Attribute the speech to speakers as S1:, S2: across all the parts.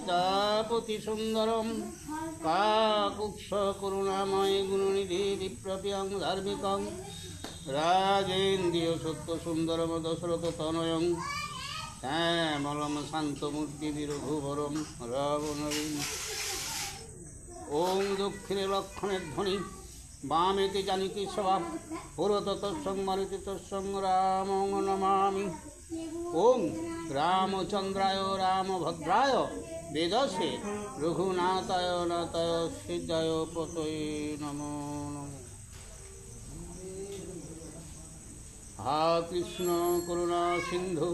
S1: সীতাপতি সুন্দরম কাকুৎস করুণাময় গুণনিধি বিপ্রপ্যং ধার্মিকং রাজেন্দ্রিয় সত্য সুন্দরম দশরথ তনয়ং শ্যামলম শান্তমূর্তি বিরঘুবরম রাবণবীম। ওং দক্ষিণে লক্ষণের ধ্বনি বামেতে জানিতে স্বভাব পুরত তৎসং মারুতি তৎসং রামং নমামি। ওং রামচন্দ্রায় রামভদ্রায় বেদসে রঘুনাথায় নাথায় সিদ্ধায় পতয়ে নমো নমঃ। হা কৃষ্ণ করুণা সিন্ধু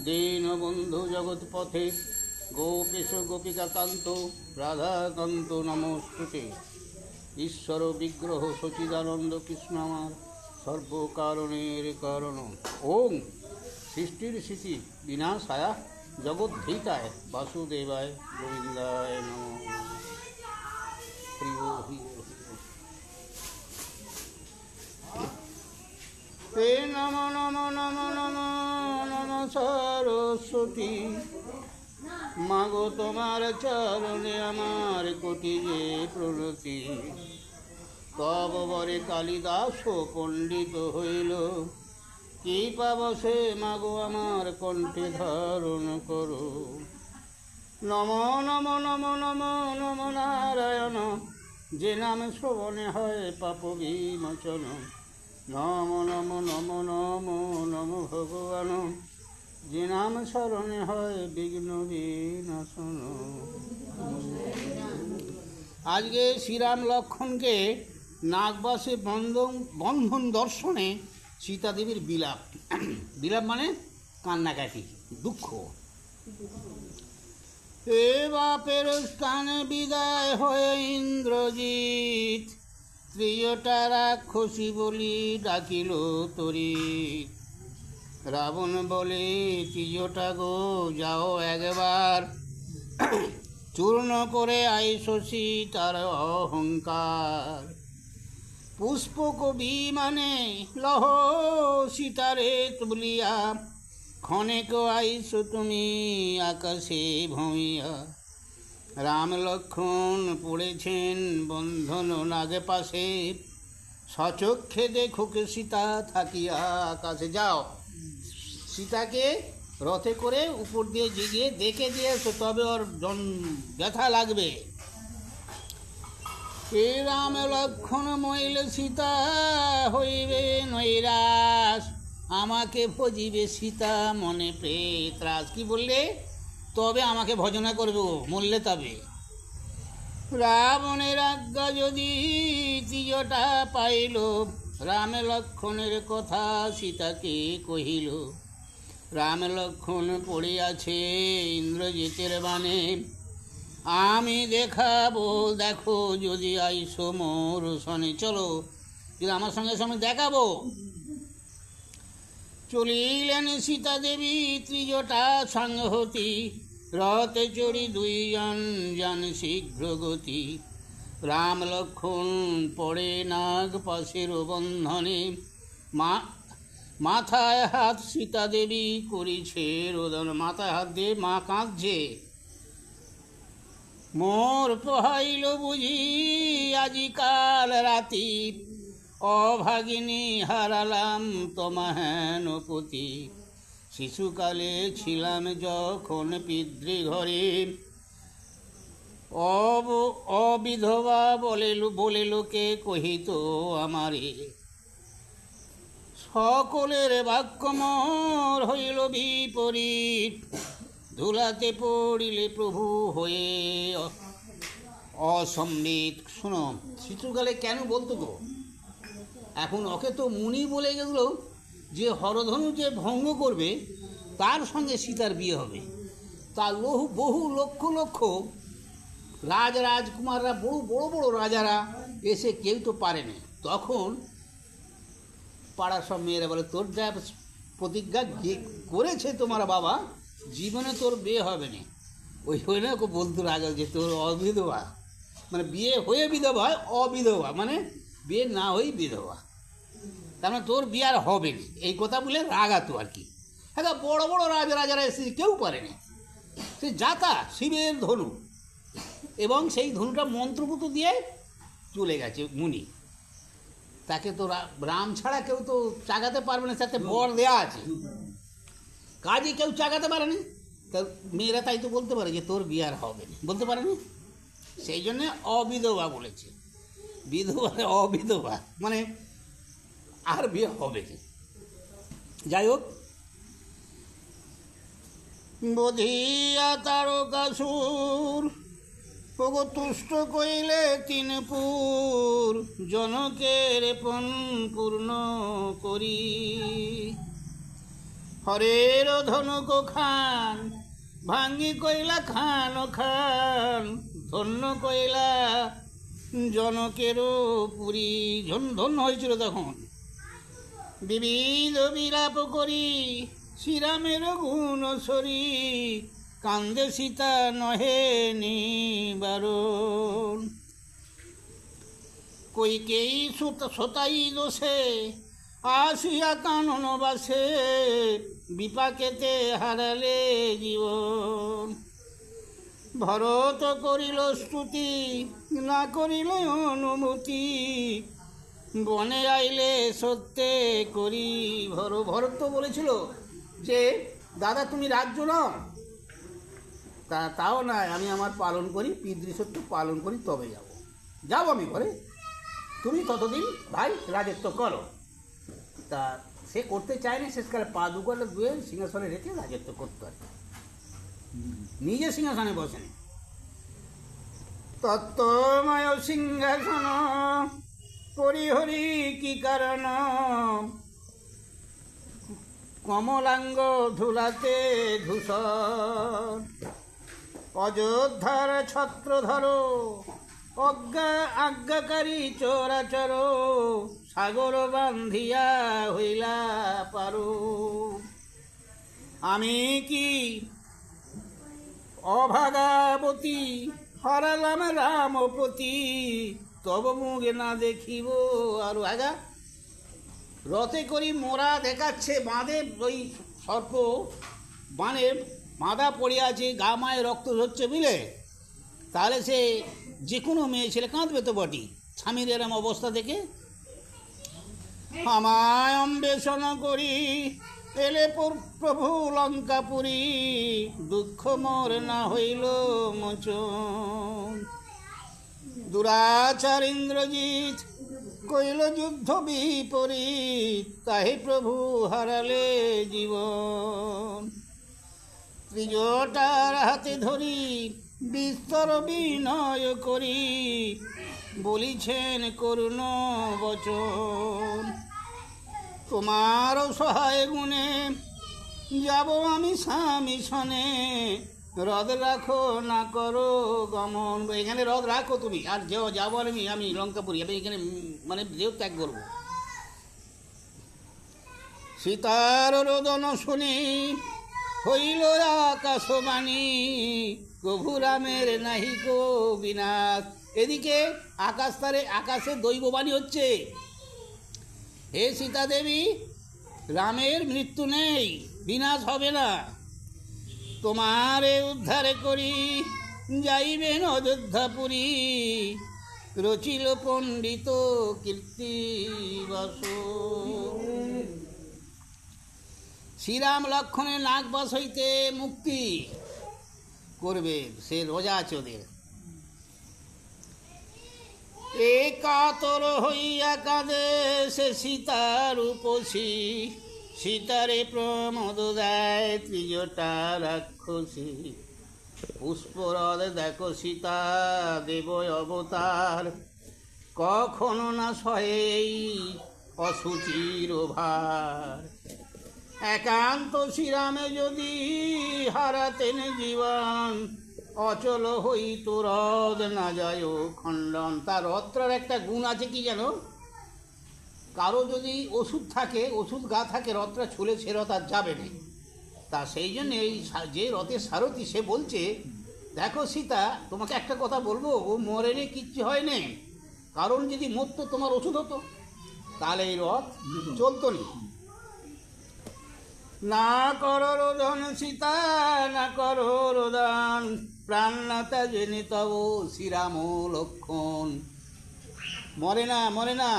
S1: দীনবন্ধু জগৎপথে গোপেশ গোপিকাকান্ত রাধাকান্ত নমস্তুতে। ঈশ্বর বিগ্রহ সচিদানন্দ কৃষ্ণ আমার সর্বকারণের কারণ। ওং সৃষ্টির স্মৃতি বিনাশায় জগদ্ধিতায় বাসুদেবায় গোবিন্দায় নমঃ। হে নম নম নম নম নম সরস্বতী। মাগো তোমার চরণে আমার কোটি যে প্রণতি। তব বরে কালিদাস পণ্ডিত হইল, কি পাব সে মাগো আমার কণ্ঠে ধারণ করো। নম নম নম নম নম নারায়ণ, যে নাম শ্রবণে হয় পাপ বিমোচন। নম নম নম নম নম ভগবান, যে নাম স্মরণে হয় বিঘ্ন বিনাশন। আজকে শ্রীরাম লক্ষ্মণকে নাগবাসে বন্ধন দর্শনে সীতাদেবীর বিলাপ। বিলাপ মানে কান্নাকাটি, দুঃখ। এ বাপের স্থানে বিদায় হয়ে ইন্দ্রজিৎ, ত্রিজটা রাক্ষসী বলি ডাকিল তরিৎ। রাবণ বলে ত্রিজটা গো যাও একবার, চূর্ণ করে আইসো সীতার অহংকার। পুষ্পক বিমানে লহ সীতারে তুলিয়া, ক্ষণেক আইসো তুমি আকাশে ভূমিয়া। রাম লক্ষ্মণ পড়েছেন বন্ধন নাগে পাশে, সচক্ষে দেখুক সীতা থাকিয়া আকাশে। যাও সীতাকে রথে করে উপর দিয়ে জিগিয়ে দেখে দিয়েছো, তবে ওর ব্যথা লাগবে। এ রাম লক্ষ্মণ মইলে সীতা হইবে নৈরাস, আমাকে ভজিবে সীতা মনে প্রেত্রাস। কি বললে? তবে আমাকে ভজনা করবে, মরলে তবে। রাবণের আজ্ঞা যদি ত্রিজটা পাইল, রাম লক্ষ্মণের কথা সীতাকে কহিল। রাম লক্ষ্মণ পড়িয়াছে ইন্দ্রজিতের বাণে, আমি দেখাবো দেখো যদি আইসো মোর সনে। চলো কিন্তু আমার সঙ্গে সঙ্গে দেখাবো। চলিলেন সীতা দেবী ত্রিজটা সংহতি, রথে চড়ি দুইজন যান শীঘ্র গতি। রাম লক্ষ্মণ পড়ে নাগ পাশের বন্ধনে, মাথায় হাত সীতা দেবী করিছে রোদন। মাথায় হাত দিয়ে মা কাঁদছে। মোর পোহাইল বুঝি আজি কাল রাতি, অভাগিনী হারালাম তোমাহেনপতি। শিশুকালে ছিলাম যখন পিতৃঘরে, অবিধবা বলে লোকে কহিত আমারে। সকলের বাক্য মোর হইল বিপরীত, ধুলাতে পড়িলে প্রভু হয়ে অসম্বিত। শোনো, শিশুকালে কেন বলতো গো? এখন ওকে তো মুনি বলে গেল যে হরধনু যে ভঙ্গ করবে তার সঙ্গে সীতার বিয়ে হবে। তা বহু লক্ষ লক্ষ রাজকুমাররা, বড় বড় রাজারা এসে কেউ তো পারেনি। তখন পাড়ার সব মেয়েরা বলে, তোর যা প্রতিজ্ঞা করেছে তোমার বাবা, জীবনে তোর বিয়ে হবে না। ওই না ওকে বলতো রাজা যে তোর অবিধবা, মানে বিয়ে হয়ে বিধবা হয়, অবিধবা মানে বিয়ে না হয়ে বিধবা, তার মানে তোর বিয়ে আর হবে না, এই কথা বলে রাগাতো আর কি। হ্যাঁ, বড় বড় রাজারা এসে কেউ পারেনি। সে জাতা শিবের ধনু, এবং সেই ধনুটা মন্ত্রপুত দিয়ে চলে গেছে মুনি। তাকে তো রাম ছাড়া কেউ তো চাগাতে পারবে না, তাতে বর দেয়া আছে, কাজে কেউ চাগাতে পারেনি। তা মেয়েরা তাই তো বলতে পারে যে তোর বিয়ে আর হবে না, বলতে পারেনি। সেই জন্যে অবিধবা বলেছে। বিধবা অবিধবা মানে আর বিয়ে হবে না। যাই হোক, বধিয়া তারকাসুর ওগো তুষ্ট কইলে তিনপুর, জনকের পণ পূর্ণ করি। হরের ধনুক খান ভাঙ্গি কইলা খান খান, ধন্য কইলা জনকেরও পুরী। ধন্য হয়েছিল তখন। বিবিধ বিলাপ করি শ্রীরামের গুণ সরি, কান্দে সীতা নহে নিবারণ। কইকেই সোতাই দোষে আসিয়া কানন বাসে, বিপাকেতে হারালে জীবন। ভরত করিল স্তুতি না করিল অনুমতি, বনে আইলে সত্যে করি ভরত তো বলেছিল যে দাদা তুমি রাজ্য নাও, তাও নয়, আমি আমার পালন করি, পিতৃসত্য পালন করি, তবে যাবো আমি ঘরে, তুমি ততদিন ভাই রাজত্ব করো। তা সে করতে চায় না, শেষকালে পা দুগালে ধুয়ে সিংহাসনে রেখে রাজত্ব করতে হয়, নিজে সিংহাসনে বসেন। তত্ত্বময় সিংহাসন পরিহরি কি কারণ, কমলাঙ্গ ধুলাতে ধূসর। অযোধ্যার ছত্রধর আজ্ঞাকারী চরাচর, সাগর বান্ধিয়া হইলা পারো। আমি কি অভাগাবতী হরালাম রামপতি, তব মুখে না দেখিব আর আগা। রথে করি মোরা দেখাচ্ছে বাঁধে, ওই সর্প বানে বাঁধা পড়ে আছে, গা মায়ে রক্ত ঝরছে বুঝলে, তাহলে সে যে কোনো মেয়ে ছেলে কাঁদবে তো বটি, স্বামীর এরম অবস্থা দেখে। আমায় অন্বেষণ করি এলে প্রভু লঙ্কাপুরী, দুঃখ মোর না হইল মোচন। দুরাচার ইন্দ্রজিৎ কইল যুদ্ধ বিপরীত, তাহে প্রভু হারালে জীবন। ত্রিজটার হাতে ধরি বিস্তর বিনয় করি, বলিছেন করুণ বচন। তোমার সহায় গুণে যাব আমি স্বামী সনে, হ্রদ রাখো না করো গমন। এখানে হ্রদ রাখো তুমি, আর যাবো আমি লঙ্কাপুরী, আমি এখানে মানে দেহ ত্যাগ করবো। সীতার রোদন শুনি হইল আকাশবাণী, প্রভু রামের নাহিক বিনাশ। এদিকে আকাশে দৈববাণী হচ্ছে, হে সীতা দেবী, রামের মৃত্যু নেই, বিনাশ হবে না, তোমারে উদ্ধার করি যাইবেন অযোধ্যাপুরী, রচিল পণ্ডিত কীর্তিবাস। শ্রীরাম লক্ষণের নাগবাস হইতে মুক্তি করবে, সে রোজা আছে ওদের। এ কাতর হইয়া কাঁদে সে সীতার উপসী, সীতারে প্রমোদ দেয় ত্রিজটা রাক্ষসী। পুষ্পরদ দেখো সীতা দেব অবতার, কখনো না সহেই অসুচির ভার। একান্ত শ্রীরামে যদি হারাতেন জীবন, অচল হইত রথ না যায় খণ্ডন। তার রথটার একটা গুণ আছে কি যেন, কারো যদি ওষুধ থাকে, ওষুধ গা থাকে, রথটা ছুলে সে রথ আর যাবে না। তা সেই জন্য এই যে রথের সারথি সে বলছে, দেখো সীতা, তোমাকে একটা কথা বলবো, ও মরেনি, কিচ্ছু হয় না, কারণ যদি মরতো তোমার ওষুধ হতো, তাহলে এই রথ চলতো না। না করো রোদন সীতা, না করো রোদন, প্রাণনাথা জেনে তব শ্রীরাম লক্ষণ। মরে না, মরে না,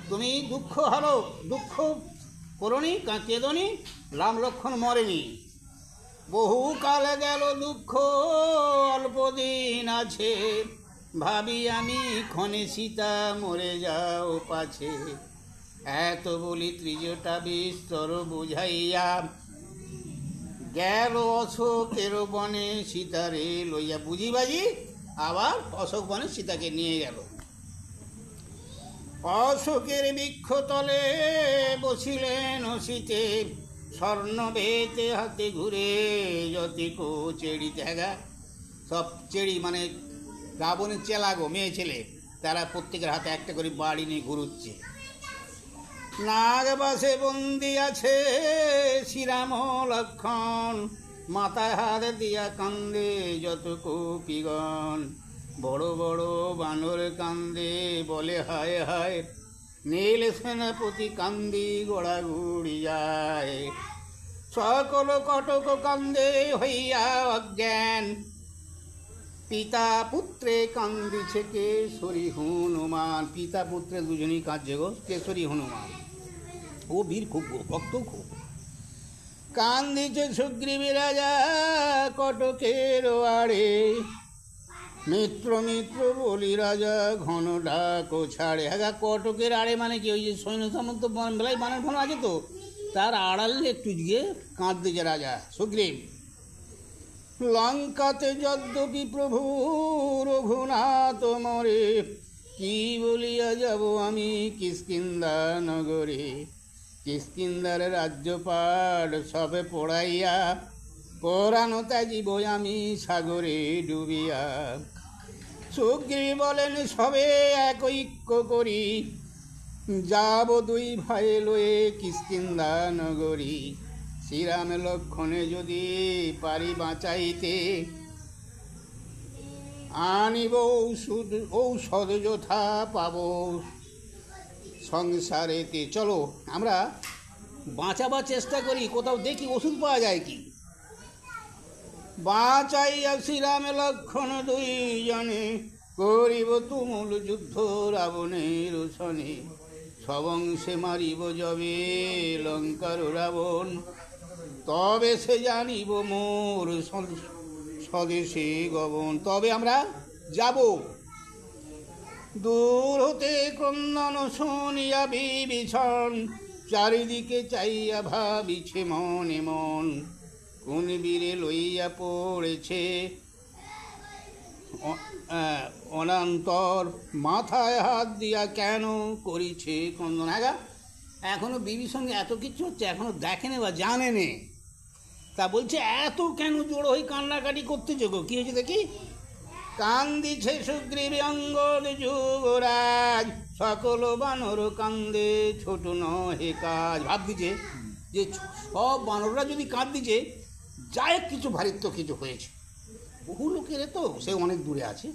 S1: তুমি দুঃখ হলো, দুঃখ করনি, কেঁদনি, রাম লক্ষণ মরেনি। বহু কালে গেল দুঃখ, অল্প দিন আছে, ভাবি আমি ক্ষণে সীতা মরে যাও পাছে। এত বলি ত্রিজটা বিস্তর বুঝাইয়া, গেল অশোকের বনে সীতারে লইয়া। বুঝিবাজি আবার অশোক বনে সীতাকে নিয়ে গেল। অশোকের বৃক্ষতলে বসিলেন সীতে, স্বর্ণ বেতে হাতে ঘুরে যতিক চেড়ি দেখা। সব চেড়ি মানে রাবণের চেলা গো, মেয়ে ছেলে, তারা প্রত্যেকের হাতে একটা করে বাড়ি নিয়ে ঘুরুচ্ছে। নাগবাসে বন্দি আছে শ্রীরাম লক্ষণ, মাথায় হাত দিয়া কান্দে যত কপিগণ। বড় বড় বানর কান্দে বলে হায় হায়, নীল সেনাপতি কান্দি গোড়াগুড়ি যায়। সকল কটক কান্দে হইয়া অজ্ঞান, পিতা পুত্রে কান্দিছে কেশরী হনুমান। পিতা পুত্রে দুজনই কাঁদছে গো, কেশরী হনুমান। ও বীর খুব ভক্ত খুব। কান্দিছে সুগ্রীবী রাজা কটকের আড়ে, মিত্র মিত্র বলি রাজা ঘন ডাক ছাড়ে। হ্যাঁ, কটকের আড়ে মানে কি, ওই যে সৈন্য সামন্ত বেলায় বানর ফানো আছে তো, তার আড়ালে একটু গিয়ে কাঁদতেছে রাজা সুগ্রীব। লঙ্কাতে যদ্যপি প্রভু রঘুনাথ মরে, কি বলিয়া যাব আমি কিষ্কিন্ধা নগরে। কিষ্কিন্ধার রাজ্যপাট সবে পড়াইয়া, পরানো ত্যাজিব আমি সাগরে ডুবিয়া। সুগ্রীব বলেন সবে এক ঐক্য করি, যাব দুই ভাই লয়ে কিষ্কিন্ধা নগরী। শ্রীরাম লক্ষণে যদি পারি বাঁচাইতে, আনিব ঔষধ যথা পাব সংসারেতে। চলো আমরা বাঁচাবার চেষ্টা করি, কোথাও দেখি ওষুধ পাওয়া যায় কি। বাঁচাইয়া শ্রীরাম লক্ষণ দুইজনে, করিব তুমুল যুদ্ধ রাবণের সনে। সবংশে মারিব যবে লঙ্কার রাবণ, তবে সে জানিব মোর স্বদেশে গমন। তবে আমরা যাব। দূর হতে ক্রন্দন শুনিয়া বিভীষণ, চারিদিকে চাইয়া ভাবিছে মনে মন। কোন বীরে লইয়া পড়েছে অনান্তর, মাথায় হাত দিয়া কেন করিছে ক্রন্দন। হ্যাঁ, এখনো বিভীষণ এত কিছু হচ্ছে, এখনো দেখেনি বা জানে নে, তা বলছে এত কেন জোড়ো হয়ে কান্নাকাটি করতেছে গো, কি হয়েছে দেখি। কান্দিছে সুগ্রীব অঙ্গদ যুবরাজ, সকল বানর কান্দে ছোট নহে কাজ। ভাবদিছে যে সব বানররা যদি কাঁদদিছে, যাই কিছু ভারিত্ব কিছু হয়েছে। বহু লোকের তো সে অনেক দূরে আছে।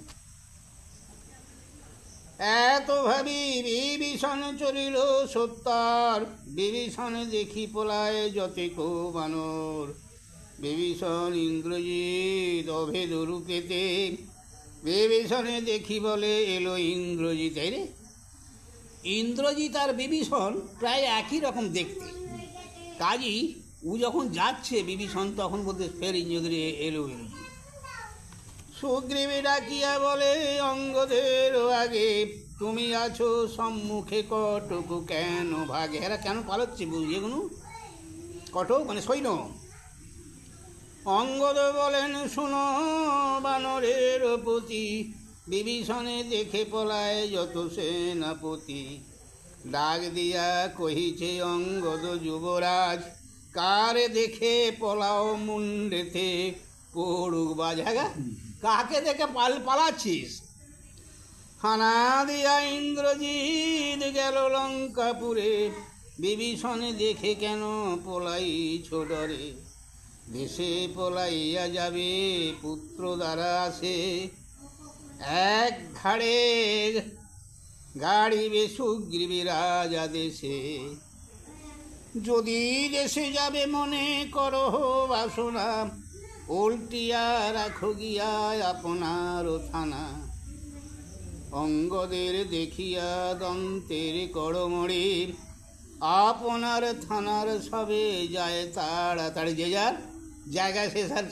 S1: এত ভাবি বিভীষণ চলিল সত্তর, বিভীষণ দেখি পলায় যতেক বানর। বিভীষণ ইন্দ্রজিৎ অভেদ রূপেতে, বিভীষণে দেখি বলে এলো ইন্দ্রজিৎ। রে ইন্দ্রজিৎ আর বিভীষণ প্রায় একই রকম দেখতে, কাজী ও যখন যাচ্ছে বিভীষণ তখন বলতে ফের ইন্দ্রজিৎ এলো। সুগ্রীবে ডাকিয়া বলে অঙ্গদের আগে, তুমি আছো সম্মুখে কটক কেন ভাগে। এরা কেন পালাচ্ছে বুঝিয়ে কোনো, কটক মানে সৈন্য। অঙ্গদ বলেন শুনো বানরের পতি, বিভীষণে দেখে পলায় যত সেনাপতি। ডাক দিয়া কহিছে অঙ্গদ যুবরাজ, কারে দেখে পলাও মুন্ডেতে পড়ুক বাজ। হ্যাঁ, কাকে দেখে পালাচ্ছিস। হানা দিয়া ইন্দ্রজিৎ গেল লঙ্কাপুরে, বিভীষণে দেখে কেন পলাইছ ডরে। দেশে পলাইয়া যাবে পুত্র দ্বারা আসে, এক ঘাড়ে গাড়িবে সুগ্রীবী রাজা দেশে। যদি দেশে যাবে মনে করো বাসনা, উল্টিয়া রাখো গিয়া আপনার থানা। অঙ্গদের দেখিয়া দন্তের কড়মড়ি, আপনার থানার সবে যায় তাড়াতাড়ি। যে যার জায়গায় সে স্যার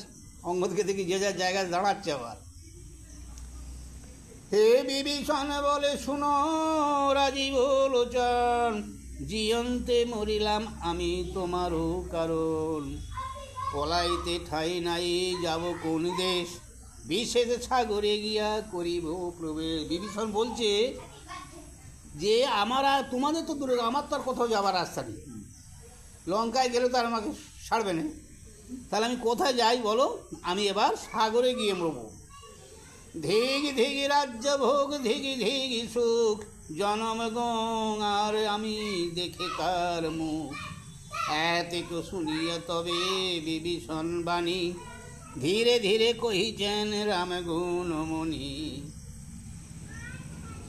S1: অঙ্গদকে দেখি যে যার জায়গায় দাঁড়াচ্ছে আবার। হে বিভীষণ বলে শুনো রাজীব লোচন, জিয়ন্তে মরিলাম আমি তোমারও কারণ। পলাইতে ঠাই নাই যাব কোন দেশ, বিশেষ সাগরে গিয়া করিব প্রবেশ। বিভীষণ বলছে যে আমার আর তোমাদের তো দূরে, আমার তো আর কোথাও যাবার রাস্তা নেই। লঙ্কায় গেলে তো আর আমাকে ছাড়বে না, তাহলে আমি কোথায় যাই বলো? আমি এবার সাগরে গিয়ে মরবো। ধিগি ধিগি রাজ্য ভোগ, ধিগি ধিগি সুখ, জনম আর আমি দেখে কার মুখ। এতটুকু শুনিয়া তবে বিভীষণ বাণী, ধীরে ধীরে কহিছেন রাম গুণমণি।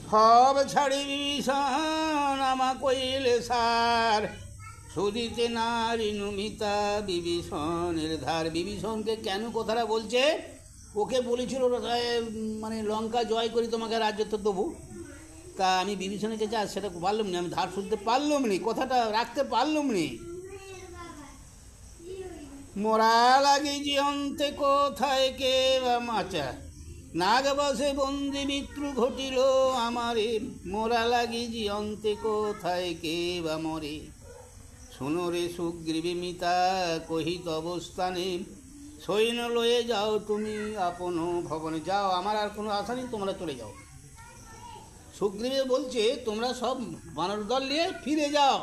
S1: সব ছাড়ি বিভীষণ আমা কইলে সার, সুদিতে নারী নমিতা বিভীষণের ধার। বিভীষণকে কেন কথাটা বলছে? ওকে বলেছিল মানে লঙ্কা জয় করি তোমাকে রাজ্যত্ব দেবো, তা আমি বিভীষণের কাছে আর সেটা পারলাম না, আমি ধার শুনতে পারলাম নি, কথাটা রাখতে পারলাম নি। মোরা লাগি জিয়ন্তে কোথায় কে বা মাচা, নাগবাসে বন্দি মৃত্যু ঘটিল আমারে। মোরা লাগি জিয়ন্তে কোথায় কে বা মরে, শোনো রে সুগ্রীবে মিতা কহিত অবস্থানে। সৈন্য লয়ে যাও তুমি আপন ভবনে। যাও, আমার আর কোনো আশা নেই, তোমরা চলে যাও। সুগ্রীবে বলছে তোমরা সব বানর দল নিয়ে ফিরে যাও।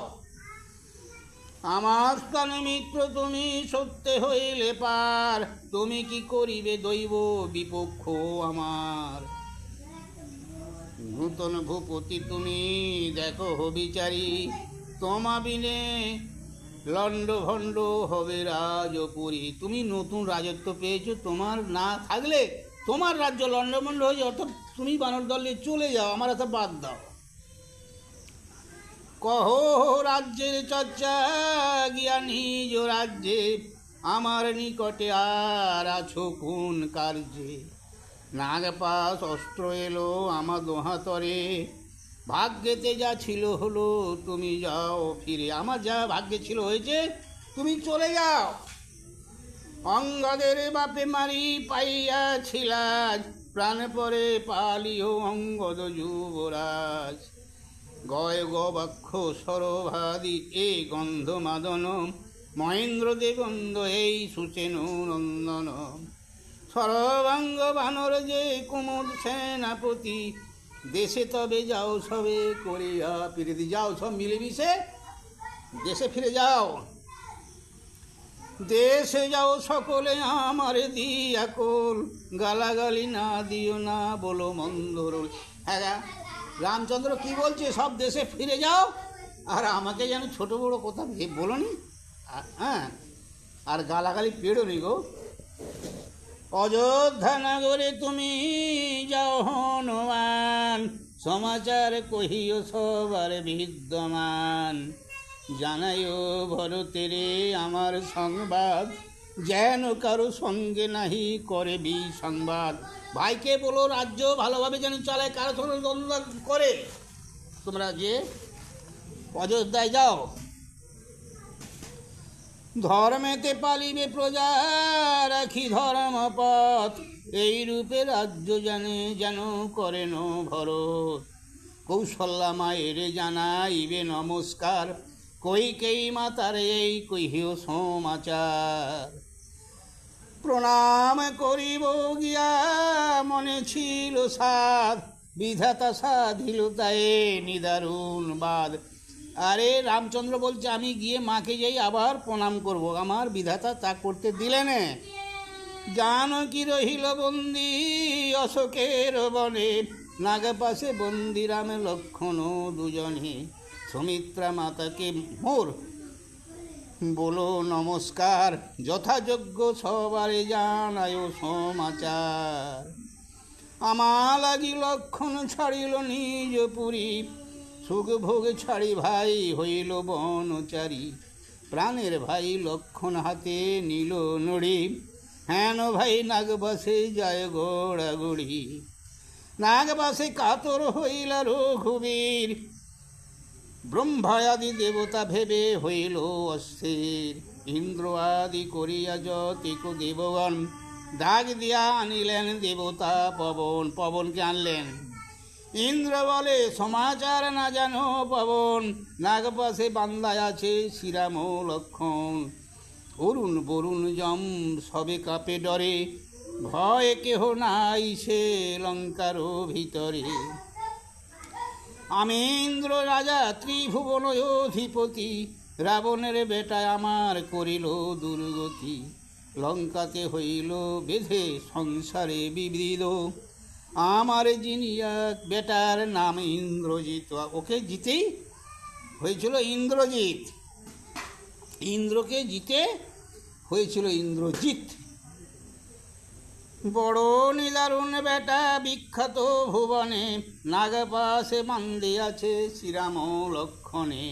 S1: আমার স্থানে মিত্র তুমি সত্যে হইলে পার, তুমি কি করিবে দৈব বিপক্ষ আমার। নূতন ভূপতি তুমি দেখো হবিচারী, তোমা বিনে লণ্ড ভণ্ড হবে রাজপুরী। তুমি নতুন রাজত্ব পেয়েছো, তোমার না থাকলে তোমার রাজ্য লণ্ডভণ্ড হয়ে যায়, অর্থাৎ তুমি বানর দলে চলে যাও, আমার এত বাদ দাও। কহ রাজ্যের চর্চা গিয়া নিজ রাজ্যে, আমার নিকটে আর আছো কোন কার্যে। নাগপাশ অস্ত্র এলো আমার দোহাতরে, ভাগ্যেতে যা ছিল হলো তুমি যাও ফিরে। আমার যা ভাগ্যে ছিল হয়েছে, তুমি চলে যাও। অঙ্গদের বাপে মারি পাইয়াছিলাজ, প্রাণ পরে পালিও অঙ্গদ যুবরাজ। গয় গবাক্ষ সরভাদি এ গন্ধ মাদন, মহেন্দ্র দেবন্দ এই সুচেন নন্দন। সর্বাঙ্গ বানর যে কুমুদ সেনাপতি, দেশে তবে যাও সবে করিয়া প্রীতি। যাও, সব মিলেমিশে দেশে ফিরে যাও। দেশে যাও সকলে আমার দিয়া কোল, গালাগালি না দিও না বলো মন্দরল। হ্যাঁ, রামচন্দ্র কি বলছে? সব দেশে ফিরে যাও, আর আমাকে যেন ছোট বড় কথা বলো নি, হ্যাঁ, আর গালাগালি পেড়ো নি গো। অযোধ্যা নগরে তুমি যাও হনুমান, সমাচার কহিও সবার বিদ্যমান। জানাইও ভরতেরে আমার সংবাদ, যেন কারো সঙ্গে নাহি করে বিসংবাদ। ভাইকে বলো রাজ্য ভালোভাবে যেন চালায়, কারো সঙ্গে দ্বন্দ্ব করে। তোমরা যে অযোধ্যায় যাও, ধর্মেতে পালিবে প্রজা রাখি ধর্মপথ, এই রূপে রাজ্য জানে যেন করেন ভরত। কৌশল্যা মায়ের জানাইবে নমস্কার, কৈকেয়ী মাতার এই কহিও সমাচার। প্রণাম করিব গিয়া মনে ছিল সাধ, বিধাতা সাধিল তাই নিদারুণ বাদ। আরে রামচন্দ্র বলছে আমি গিয়ে মাকে যাই আবার প্রণাম করব, আমার বিধাতা তা করতে দিলেন। জানকী রহিল বন্দি অশোকের বনে, নাগপাশে বন্দি রাম লক্ষ্মণ দুজনে। সুমিত্রা মাতাকে মোর বলো নমস্কার, যথাযোগ্য সবারে জানায় সমাচার। আমার লাগি লক্ষণ ছাড়িল নিজ পুরী, সুখ ভোগ ছাড়ি ভাই হইল বনচারী। প্রাণের ভাই লক্ষণ হাতে নীল নড়ি, হেন ভাই নাগবাসে যায় গোড়াগড়ি। নাগবাসে কাতর হইল রঘুবীর, ব্রহ্মাদি দেবতা ভেবে হইল অস্থির। ইন্দ্র আদি করিয়া যতিক দেবগণ, ডাক দিয়া আনিলেন দেবতা পবন। পবনকে আনলেন। ইন্দ্র বলে সমাচার না জানো পবন, নাগপাশে বান্দায় আছে শ্রীরাম লক্ষণ। অরুণ বরুণ যম সবে কাপে ডরে, ভয় কেহ নাই সে লঙ্কার ভিতরে। আমি ইন্দ্র রাজা ত্রিভুবন অধিপতি, রাবণের বেটায় আমার করিল দুর্গতি। লঙ্কাতে হইল বেঁধে সংসারে বিবিধ, আমার যিনি এক বেটার নাম ইন্দ্রজিৎ। ওকে জিতেই হয়েছিল ইন্দ্রজিৎ, ইন্দ্রকে জিতে হয়েছিল ইন্দ্রজিৎ। বড় নিদারুণ বেটা বিখ্যাত ভুবনে, নাগপাশে বান্ধিয়াছে শ্রীরাম লক্ষণে।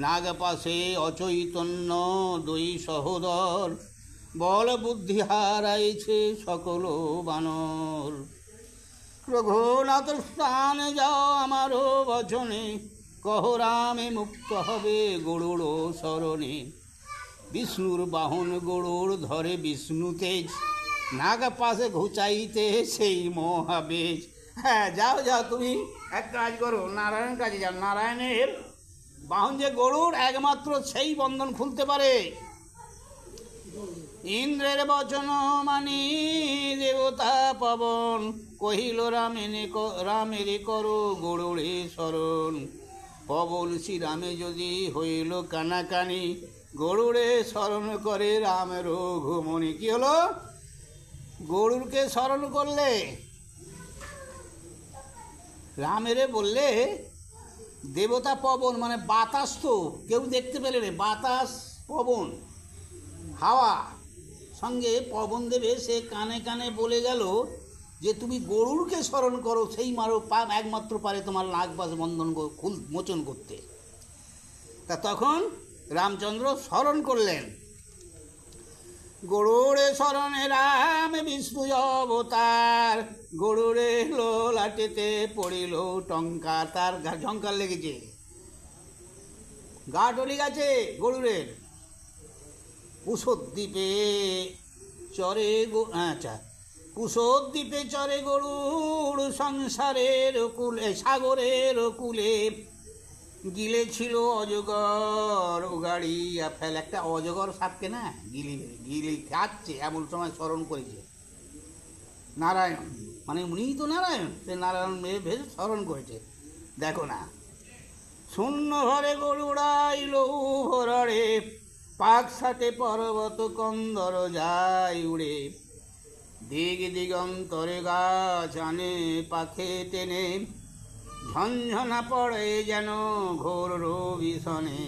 S1: নাগপাশে অচৈতন্য দুই সহোদর, বল বুদ্ধি হারাইছে সকল বানর। রঘুনাথ স্থানে যাও আমারও বচনে, কহ রামে মুক্ত হবে গরুড় শরণে। বিষ্ণুর বাহন গরুড় ধরে বিষ্ণু তেজ, নাগপাশে ঘুচাইতে সেই মহাবেশ। হ্যাঁ যাও যাও, তুমি এক কাজ করো, নারায়ণ কাজে যাও। নারায়ণের বাহন যে গরুড়, একমাত্র সেই বন্ধন খুলতে পারে। ইন্দ্রের বচন মানি দেবতা পবন, কহিল রামের করো গরুড়ে শরণ। পবন শ্রীরামে যদি হইল কানাকানি, গরুড়ে স্মরণ করে রামের ঘুমনি। কি হলো? গরুড়কে স্মরণ করলে, রামেরে বললে দেবতা পবন, মানে বাতাস তো কেউ দেখতে পেলে রে, বাতাস পবন হাওয়া সঙ্গে পবন দেবে, সে কানে কানে বলে গেল যে তুমি গরুড়কে স্মরণ করো, সেই একমাত্র পারে তোমার নাগপাশ বন্ধন মোচন করতে। তা তখন রামচন্দ্র স্মরণ করলেন, গরুড়ে স্মরণে রাম বিষ্ণু অবতার। গরুড়ে লাটেতে পড়িল টঙ্কার, তার ঝঙ্কার লেগেছে, গা টলি গেছে গরুড়ের। কুশদ্বীপে চরে কুশদ্বীপে চরে গরুড়, সংসারের কুলে সাগরের কুলে। গিলেছিল অজগর উগাড়িয়া ফেল। একটা অজগর সাপকে না গিলি খাচ্ছে, এমন সময় স্মরণ করেছে নারায়ণ, মানে উনিই তো নারায়ণ, সে নারায়ণ ভেবে স্মরণ করেছে। দেখো না, শূন্য ঘরে গরুড়াইল ভরারে, পাক সাটে পর্বত কন্দর যায় উড়ে। দিগ দিগন্তরে গাছ আনে পাখে টেনে, ঝঞ্ঝনা পড়ে যেন ঘোর রবিশনে।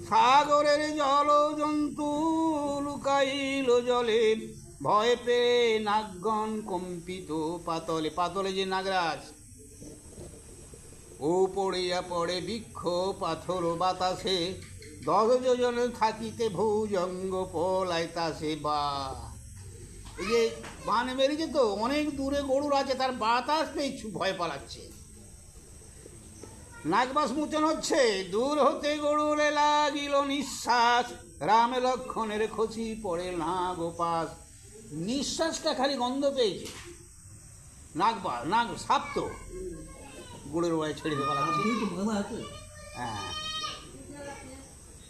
S1: সাগরের জল জন্তু লুকাইল জলে, ভয় পেয়ে নাগগণ কম্পিত পাতলে। পাতলে যে নাগরাজ, ও পড়িয়া পড়ে বৃক্ষ পাথর বাতাসে, 10 যোজন থাকিতে ভুজঙ্গ পলাইতাসে। বা এই যে বান বেরিয়েছে তো, অনেক দূরে গরুর আছে, তার বাতাস পেয়ে ভয় পালাচ্ছে। নাগবাস মোচন হচ্ছে, দূর হতে গরুরে লাগিল নিঃশ্বাস। রাম লক্ষণের খসি পড়ে নাগ পাশ। নিঃশ্বাসটা খালি গন্ধ পেয়েছে, নাগ সাপ তো গরুর বাড়ি ছেড়ে দেওয়া লাগছে। হ্যাঁ,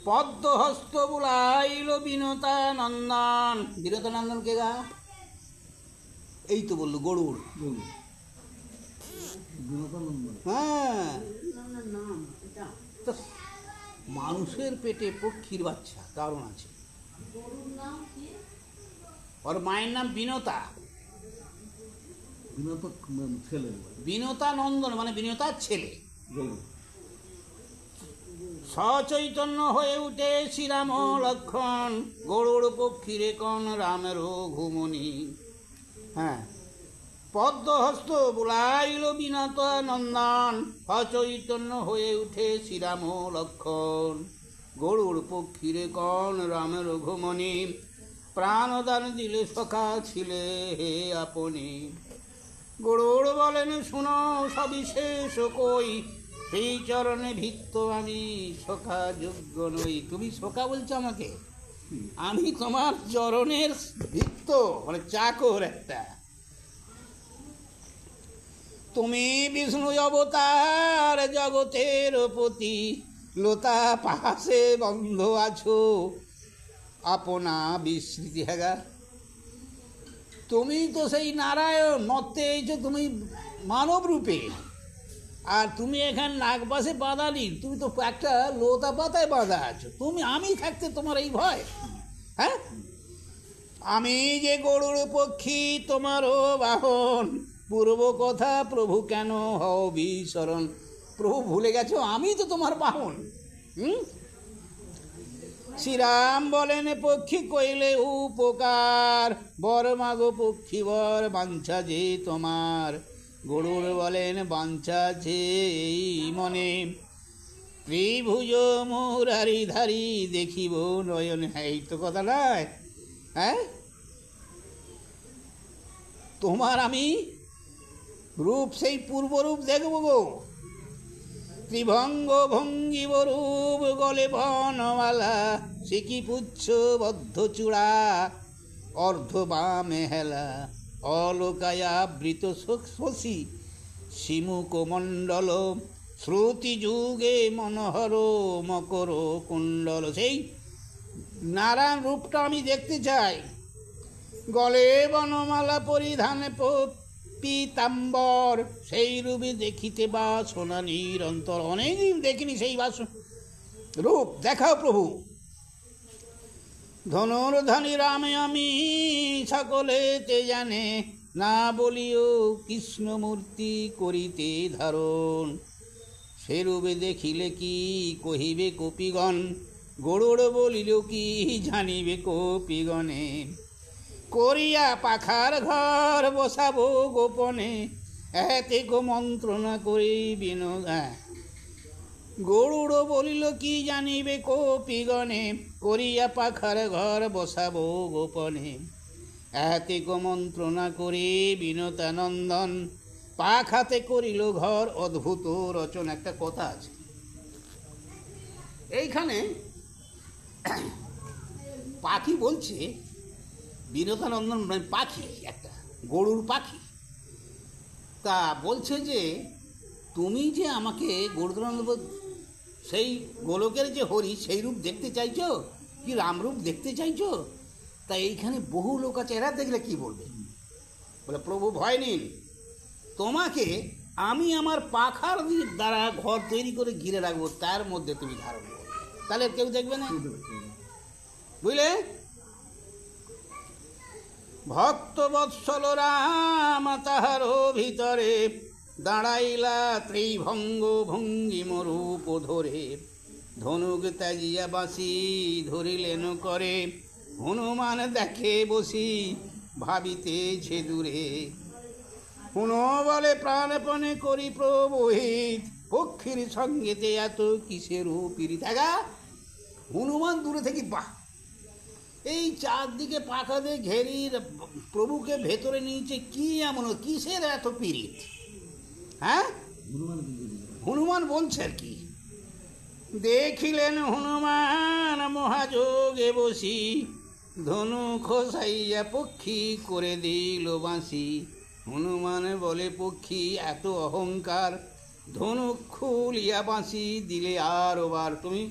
S1: পদ্মহস্ত বুলাইল বিনতা নন্দন। বিনতা নন্দন কে গা? এই তো বললো গরুর। হ্যাঁ, মানুষের পেটে পক্ষীর বাচ্চা, কারণ আছে। ওর মায়ের নাম বিনতা, বিনতা নন্দন মানে বিনতার ছেলে। সচৈতন্য হয়ে উঠে শ্রীরাম লক্ষণ, গরুড় পক্ষীরে কন রামের ঘুমনি। হ্যাঁ, পদ্মহস্ত বুলাইল বিনত নন্দন, সচৈতন্য হয়ে উঠে শ্রীরাম লক্ষণ। গরুড় পক্ষীরে কন রাম রঘুমণি, প্রাণদান দিলে সখা ছিলে হে আপনি। গরুড় বলেন শুনো সবিশেষ কই, সেই চরণে ভিত্ত আমি সখা যোগ্য নই। তুমি সখা বলছো আমাকে? আমি তোমার চরণের ভিত্ত, মানে চাকর একটা। তুমি বিষ্ণু অবতার জগতের পতি, লতা পাশে বন্ধ আছো আপনা বিস্মৃতি। হ্যাঁ, তুমি তো সেই নারায়ণ, মরতে এইছো তুমি মানব রূপে, আর তুমি এখানে নাগপাশে বাঁধা নি, তুমি তো একটা লতা পাতায় বাঁধা আছো। তুমি, আমি থাকতে তোমার এই ভয়? হ্যাঁ, আমি যে গরুর পক্ষী তোমারও বাহন, পূর্ব কথা প্রভু কেন হও বিস্মরণ। প্রভু ভুলে গেছো, আমি তো তোমার বাহন। শ্রীরাম বলেন পক্ষী কইলে উপকার, বর মাগো পক্ষী বর বাঞ্ছা যে তোমার। গরুর বলেন বাঞ্ছা যে এই মনে, ত্রিভুজ মুরারি ধারি দেখিব নয়ন। হ্যাঁ, এই তো কথা নয়? হ্যাঁ, তোমার আমি রূপ সেই পূর্বরূপ দেখব গো। ত্রিভঙ্গ ভঙ্গিব রূপ, গলে বনমালা, সিকি পুচ্ছ বদ্ধ চূড়া, অর্ধ বামে হেলা, অলোকায়াবৃত শশী শিমুক মণ্ডল, শ্রুতি যুগে মনোহর মকর কুণ্ডল। সেই নারায়ণ রূপটা আমি দেখতে চাই। গলে বনমালা পরিধানে পীতাম্বর, সেই রূপে দেখিতে বাসনা নিরন্তর। অনেকদিন দেখিনি সেই রূপ, দেখাও প্রভু। ধনুর্ধনি রামে আমি সকলেতে জানে, না বলিও কৃষ্ণমূর্তি করিতে ধারণ। সেরূপে দেখিলে কি কহিবে কপিগণ, গরুড় বলিল কি জানিবে কপিগণে। করিয়া পাখার ঘর বসাবো গোপনে, এতে গো মন্ত্রণা করি বিনোদা। গরুড় বলিল কি জানিবে কপিগণে, করিয়া পাখার ঘর বসাবো গোপনে, এতে গো মন্ত্রণা করি বিনতানন্দন। পাখাতে করিল ঘর অদ্ভুত রচনা। একটা কথা আছে এইখানে, পাখি বলছে, বিনোদানন্দন মানে পাখি, একটা গরুর পাখি, তা বলছে যে তুমি যে আমাকে গরুদানন্দ সেই গোলকের যে হরি সেই রূপ দেখতে চাইছো, কি রামরূপ দেখতে চাইছো, তা এইখানে বহু লোক আছে, এরা দেখলে কি বলবে? বলে প্রভু ভয় নিন, তোমাকে আমি আমার পাখার দ্বারা ঘর তৈরি করে ঘিরে রাখবো, তার মধ্যে তুমি ধারণ করো, তাহলে কেউ দেখবে না, বুঝলে? ভক্ত বৎসল রাম তাহার ভিতরে, দাঁড়াইলা ত্রিভঙ্গ ভঙ্গিম রূপ ধরে। ধনুক ত্যাজিয়া বাঁশি ধরিলেন করে, হনুমান দেখে বসি ভাবিতেছে দূরে। হুনো বলে প্রাণপণে করি প্রবহিত, পক্ষীর সঙ্গেতে এত কিসের পীড়িত। হনুমান দূরে থেকে বাহ, এই চারদিকে পাখা দিয়ে ঘেরি প্রভুকে ভেতরে নিয়েছে, কি এমন কিসের এত পীড়িত? হ্যাঁ, হনুমান বলছে আর কি। দেখিলেন হনুমান মহাযোগে বসি, ধনু খসাইয়া পক্ষী করে দিল বাঁশি। হনুমান বলে পক্ষী এত অহংকার, ধনুক খুলিয়া বাঁশি দিলে আর বার। তুমি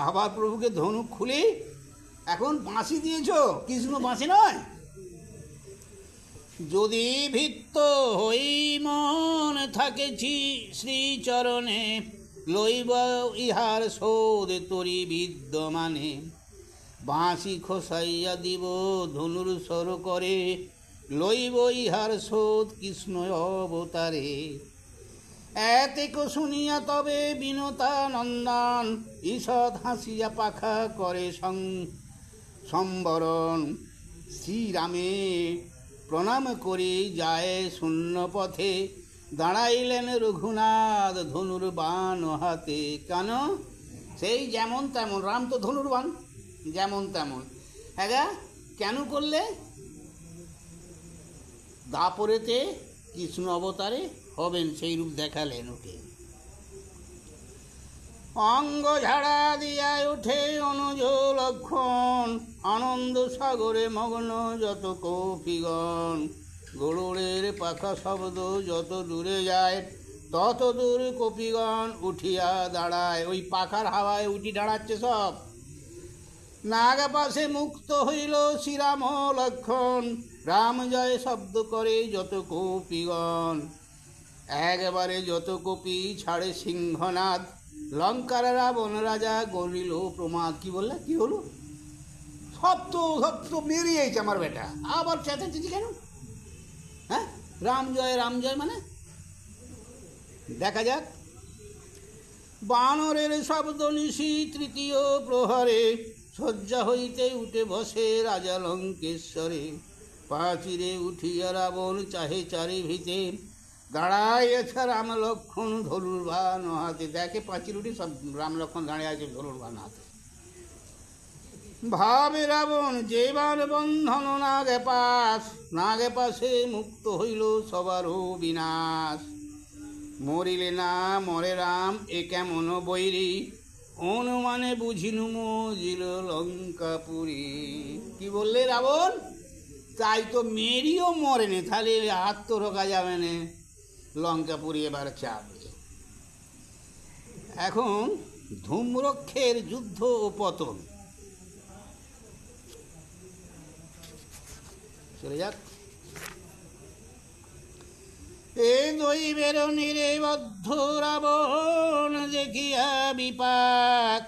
S1: আবার প্রভুকে ধনুক খুলে এখন বাঁশি দিয়েছ, কৃষ্ণ বাঁশি নয়। যদি ভিত্ত হই মন থাকেছি শ্রীচরণে, লইব ইহার শোধ তরি বিদ্যমানে। বাঁশি খসাইয়া দিব ধনুর স্বর করে, লইব ইহার শোধ কৃষ্ণ অবতারে। এতেক শুনিয়া তবে বিনতানন্দন, ঈষৎ হাসিয়া পাখা করে সম্বরণ। শ্রীরামে প্রণাম করি যায় শূন্য পথে, দাঁড়াইলেন রঘুনাথ ধনুর বাণ হাতে। কেন? সেই যেমন তেমন, রাম তো ধনুর্বান, যেমন তেমন। হ্যাঁ, কেন করলে? দাপরেতে কৃষ্ণ অবতারে হবেন সেই রূপ দেখালেন ওকে। অঙ্গ ঝাড়া দিয়া ওঠে অনুজ লক্ষণ, আনন্দ সাগরে মগ্ন যত কপিগণ। গরুড়ের পাখা শব্দ যত দূরে যায়, তত দূর কপিগণ উঠিয়া দাঁড়ায়। ওই পাখার হাওয়ায় উঠি দাঁড়াচ্ছে সব। নাগ পাশে মুক্ত হইল শ্রীরাম লক্ষণ, রাম জয় শব্দ করে যত কপিগণ। একবারে যত কপি ছাড়ে সিংহনাদ, লঙ্কার রাবণ রাজা গলিল প্রমাদ। কি বললে? কি হলো? সব তো বেরিয়েছে আমার বেটা, আবার চেঁচাচ্ছি কেন? হ্যাঁ, রাম জয় মানে দেখা যাক। বানরের শব্দ নিশি তৃতীয় প্রহরে, শয্যা হইতে উঠে বসে রাজা লঙ্কেশ্বরে। পাচিরে উঠিয়া রাবণ চাহে চারি ভিতে, দাঁড়াইয়াছে রাম লক্ষণ ধনুর্বাণ হাতে। দেখে পাঁচির উঠে সব রাম লক্ষণ দাঁড়িয়ে আছে ধনুর্বাণ হাতে। ভাবে রাবণ যে বার বন্ধন নাগে পাশে মুক্ত হইল সবারও বিনাশ। মরিলে না মরে রাম এ কেমন বৈরী, অনুমানে বুঝিনু মজিল লঙ্কাপুরী। কি বললে রাবণ? তাই তো মেরিও মরেনি, তাহলে হাত তো রোকা যাবে না, লঙ্কাপুরী এবার চাপবে। এখন ধূম্রক্ষের যুদ্ধ ও পতন। চলে যাক। এ দৈবের নিরেবদ্ধ রাবণ দেখিয়া বিপাক,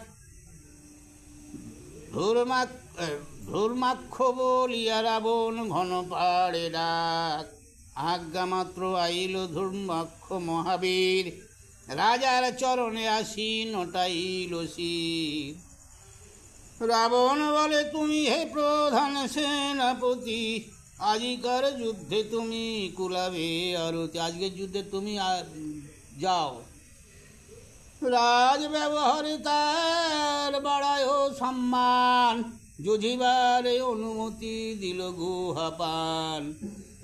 S1: ধূর্মাক্ষ বলিয়া রাবণ ঘন পাড়ে ডাক। আজ্ঞা মাত্র আইল ধূর্মাক্ষ মহাবীর, রাজার চরণে আসি নটাইল শির। রাবণ বলে তুমি হে প্রধান সেনাপতি, আজিকার যুদ্ধে তুমি কুলাবে আরতি। আজকের যুদ্ধে তুমি যাও। রাজ ব্যবহারে তার বাড়ায় সম্মান, যুঝিবারে অনুমতি দিল গুহাপান।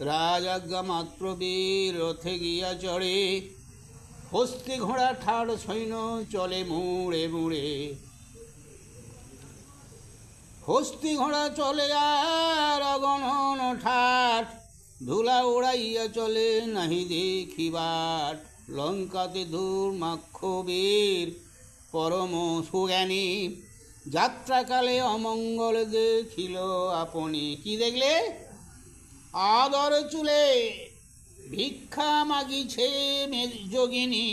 S1: রাজ আজ্ঞা মাত্র বীর রথে গিয়া চড়ে, হস্তি ঘোড়া ঠাড় সৈন্য চলে মুড়ে মুড়ে। হস্তি ঘোড়া চলে আর অগণন ঠাট, ধুলা উড়াইয়া চলে নাহি দেখিবার। লঙ্কাতে ধূর্মাক্ষ বীর পরম সুজ্ঞানী, যাত্রাকালে অমঙ্গল দেখিল আপনি। কি দেখলে? আদর চুলে ভিক্ষা মাগিছে যোগিনী,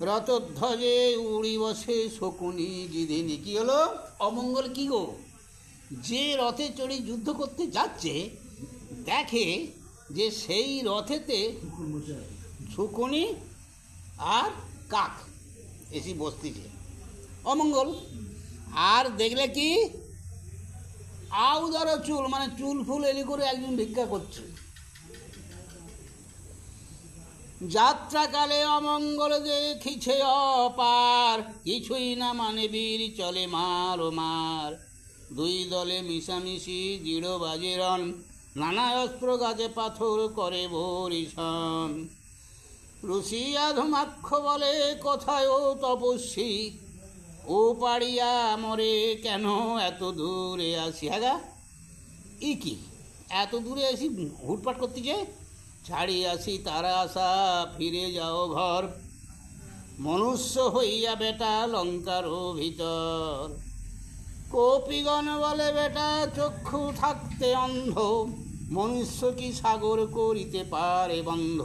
S1: রথধ্বজে উড়ি বসে শকুনি গিধিনী। কি হলো? অমঙ্গল কি গো? যে রথে চড়ে যুদ্ধ করতে যাচ্ছে, দেখে যে সেই রথেতে শকুনি আর কাক এসে বসতেছে, অমঙ্গল। আর দেখলে কি? আউদার চুল, মানে চুল ফুল এলি করে একজন ভিক্ষা করছে। যাত্রাকালে অমঙ্গল দেখিছে অপার, কিছুই না মানে বীর চলে মার ও মার। দুই দলে মিশামিশি দৃঢ় বাজে রণ, নানা অস্ত্র গাছে পাথর করে বরিশন। রুশিয়া ধূমাক্ষ বলে কোথায় ও তপস্বী, ও পাড়িয়া মরে কেন এত দূরে আসি। হ্যাঁ, ই কি এত দূরে আসি হুটপাট করতে যে? ছাড়ি আসি তারা আশা, ফিরে যাও ঘর, মনুষ্য হইয়া বেটা লঙ্কার ভিতর। কপিগণ বলে বেটা চক্ষু থাকতে অন্ধ, মনুষ্য কি সাগর করিতে পারে বন্ধ।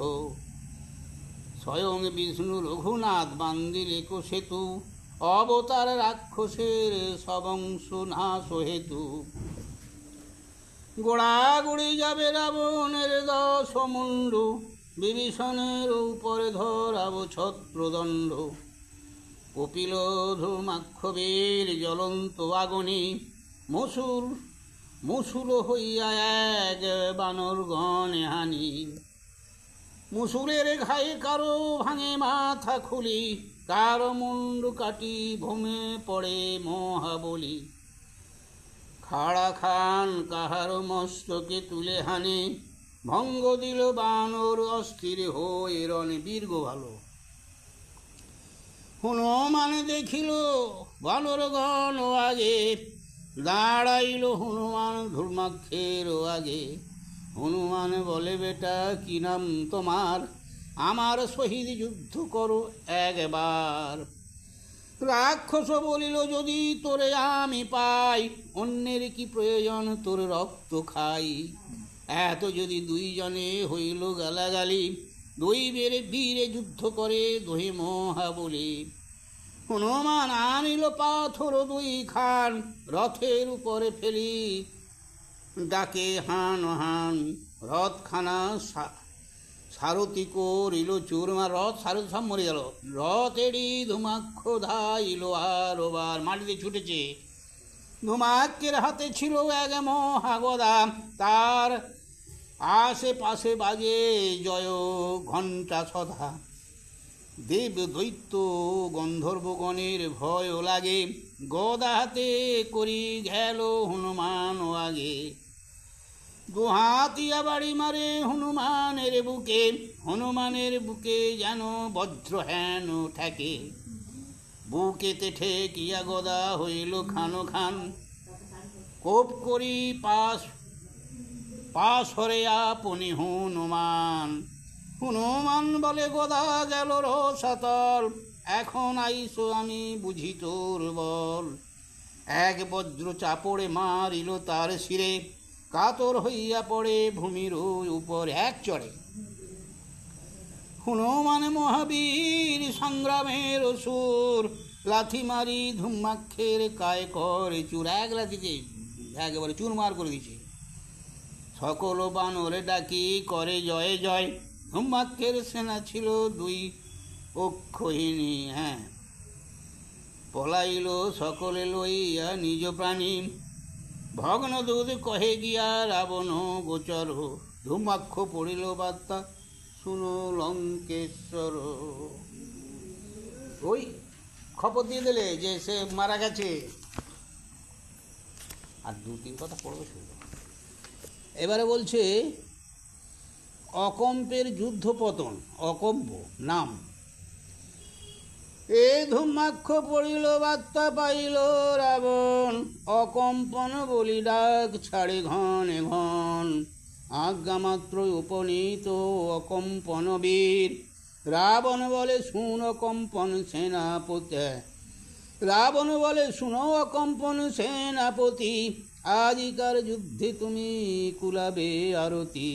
S1: স্বয়ং বিষ্ণু রঘুনাথ বান্দিলে সেতু, অবতার রাক্ষসের সবংশ নাশ হেতু। গোড়াগুড়ি যাবে রাবণের 10 মুণ্ড, বিভীষণের উপরে ধরাব ছত্রদণ্ড। কপিল ধূমাক্ষবীর জ্বলন্ত আগুনি, মুসুল হইয়া এক বানর গণে হানি। মুসুলের ঘায়ে কারো ভাঙে মাথা খুলি, তার মুন্ডু কাটি ভূমে পড়ে মহাবলী। খাড়া খান কাহার মস্তকে তুলে হানে, ভঙ্গ দিল বানর অস্থির হয়ে রণে। বীর্ঘ ভালো। হনুমান দেখিল বানর গণ আগে, দাঁড়াইল হনুমান ধূর্মাক্ষের আগে। হনুমান বলে, বেটা কি নাম তোমার? আমার সহিত যুদ্ধ করো একবার। রাক্ষস বলিল, যদি তোরে আমি পাই, অন্যের কি প্রয়োজন তোর রক্ত খাই। এত যদি দুইজনে হইল গালাগালি, দৈবের বীরে যুদ্ধ করে দোহে মহাবলী। হনুমান আনিল পাথর দুই খান, রথের উপরে ফেলি ডাকে হান হান। রথখানা সারথি করিল চুরমার। রথ সারথি সব মরে গেল। রথেরই ধুমাক্ষ ধাইল আরবার, মাটিতে ছুটেছে। ধুমাক্ষের হাতে ছিল এক মহাগদা, তার আশেপাশে বাজে জয় ঘণ্টা সদা। দেব দৈত্য গন্ধর্বগণের ভয় লাগে, গদা হাতে করি গেল হনুমান আগে। দুহাতিয়া বাড়ি মারে হনুমানের বুকে, হনুমানের বুকে যেন বজ্র হেন ঠেকে। বুকেতে ঠেকিয়া গদা হইল খানো খান, কোপ করি পাশ হরে আপনি হনুমান। হনুমান বলে, গদা গেল রসাতল, এখন আইসো আমি বুঝি তোর বল। এক বজ্র চাপড়ে মারিল তার শিরে, কাতর হইয়া পড়ে ভূমির উপর এক চড়ে। হনুমান মহাবীর সংগ্রামের সুর, লাথি মারি ধুম্মাক্ষের কায় করে চুর। এক লাথিতে একেবারে চুরমার করে দিছে। সকল বানরে ডাকি করে জয় জয়, ধুম্মাক্ষের সেনা ছিল দুই অক্ষহীনী। পলাইল সকলে লইয়া নিজ প্রাণী, ভগ্ন দুধ কহে গিয়া রাবণ গোচর। ধুমাক্ষ পড়িল বার্তা শুনো লঙ্কেশ্বর। ওই খবর দিয়ে দিলে যে সে মারা গেছে। আর দু তিন কথা পড়বে শুনবে। এবারে বলছে অকম্পের যুদ্ধ পতন। অকম্প নাম। এ ধুমাক্ষ পড়িল বার্তা পাইল রাবণ, অকম্পন বলি ডাক ছাড়ে ঘনে ঘন। আজ্ঞা মাত্র উপনীত অকম্পন বীর, রাবণ বলে শুন কম্পন সেনাপতি। রাবণ বলে শুনো অকম্পন সেনাপতি, আজিকার যুদ্ধে তুমি কুলাবে আরতি।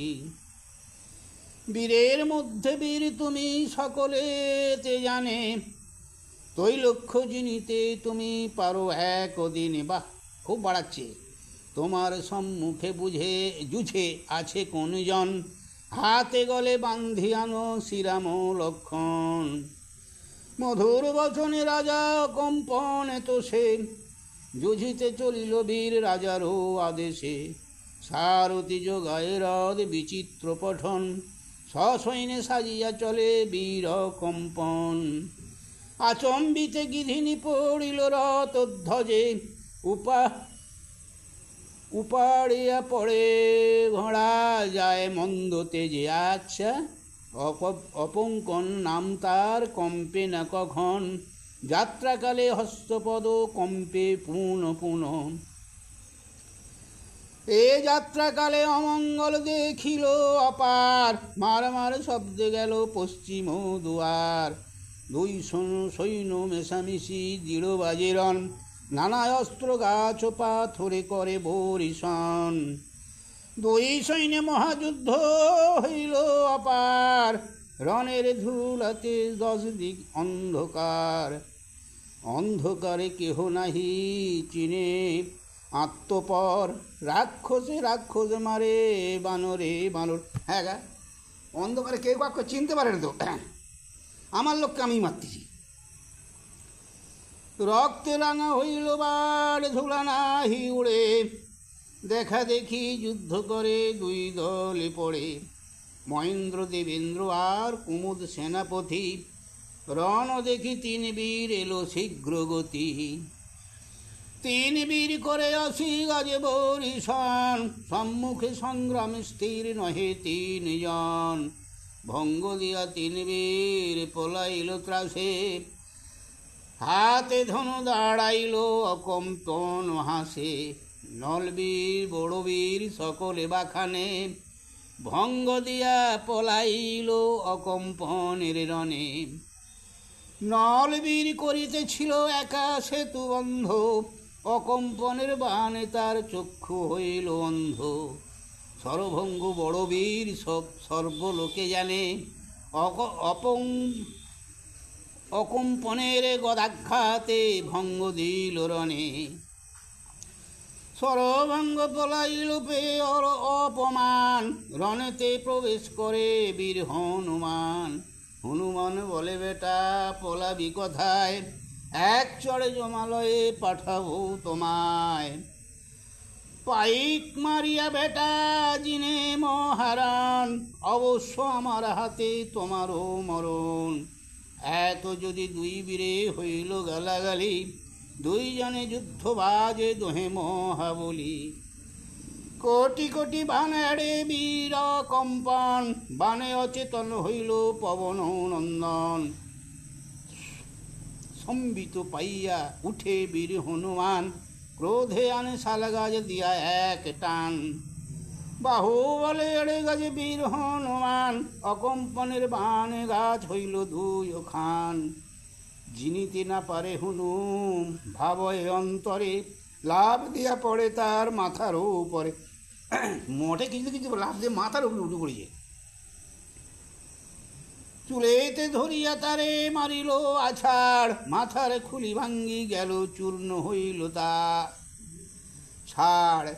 S1: বীরের মধ্যে বীর তুমি সকলেতে জানে, তৈলক্ষ জিনিতে তুমি পারো একদিনে। বাহ, খুব বাড়াচ্ছে। তোমার সম্মুখে জুঝে আছে কোনজন, হাতে গলে বান্ধি আনো শ্রীরাম লক্ষণ। মধুর বচনে রাজা কম্পনে তো সে, যুঝিতে চলিল বীর রাজারও আদেশে। সারথি যোগায় রথ বিচিত্র পঠন, সসৈন্যে সাজিয়া চলে বীর কম্পন। আচম্বিতে গিধিনী পড়িল রথ ধ্বজে, উপাড়িয়া পড়ে ঘোড়া যায় মন্দ তেজে। আচ্ছা, অপঙ্কন নাম তার, কম্পে না কখন। যাত্রাকালে হস্তপদ কম্পে পুন পুন। এ যাত্রাকালে অমঙ্গল দেখিল অপার, মার মার শব্দে গেল পশ্চিম দুয়ার। দুই সৈন্য মেশামিশি দৃঢ় বাজেরন, নানা অস্ত্র গাছ পাথরে করে বরিশন। দুই সৈন্যে মহাযুদ্ধ হইল অপার, রণের ধুলাতে 10 দিক অন্ধকার। অন্ধকারে কেহ নাহি চিনে আত্মপর, রাক্ষসে রাক্ষস মারে বানরে বানর। হ্যাঁ গা, অন্ধকারে কেউ কাউকে চিনতে পারে না তো। আমার লোককে আমি মারতেছি। রক্তে রাঙা হইল বার, ধুলা নাহি উড়ে, দেখা দেখি যুদ্ধ করে দুই দলে পড়ে। মহেন্দ্র দেবেন্দ্র আর কুমুদ সেনাপতি, রণ দেখি তিন বীর এলো শীঘ্র গতি, তিন বীর করে আসি গাজে বরিশান, সম্মুখে সংগ্রাম স্থির নহে তিনজন, ভঙ্গ দিয়া তিন বীর পলাইল ত্রাসে, হাতে ধনু দাঁড়াইল অকম্পন হাসে, নলবীর বড়বীর সকলে বাখানে, ভঙ্গ দিয়া পলাইল অকম্পনের রণে, নলবীর করিতেছিল একা সেতু বন্ধ, অকম্পনের বাণে তার চক্ষু হইল অন্ধ, সরভঙ্গ বড়বীর সব সর্বলোকে জানে, অকম্পনের গদাঘাতে ভঙ্গ দিল রণে, সরভঙ্গ পলাইল পেয়ে অপমান, রণেতে প্রবেশ করে বীর হনুমান, হনুমান বলে বেটা পলাবি কথায়, এক চড়ে জমালয়ে পাঠাবো তোমায়, পাইক মারিয়া বেটা জিনে মহারান, অবশ্য আমার হাতে তোমারও মরণ, এত যদি দুই বীরে হইল গালাগালি, দুইজনে যুদ্ধ বাজে দোহে মহাবলী, কোটি কোটি বানেড়ে বীর কম্পন, বানে অচেতন হইল পবন নন্দন, সম্বিত পাইয়া উঠে বীর হনুমান, ক্রোধে আনে শালগাজ দিয়া এক টান, বাহু বলে এড়ে গাছে বীর হনুমান, অকম্পনের বানে গাছ হইল দুই খান, জিনিতে না পারে হনুম ভাবয়ে অন্তরে, লাভ দিয়া পড়ে তার মাথার উপরে, মোটে কিছু কিছু লাভ দিয়ে মাথার উপরে উঠে পড়েছে, চুলেতে ধরিয়া তারে মারিল আছাড়, মাথার খুলি ভাঙ্গি গেল চূর্ণ হইল তা ছাড়,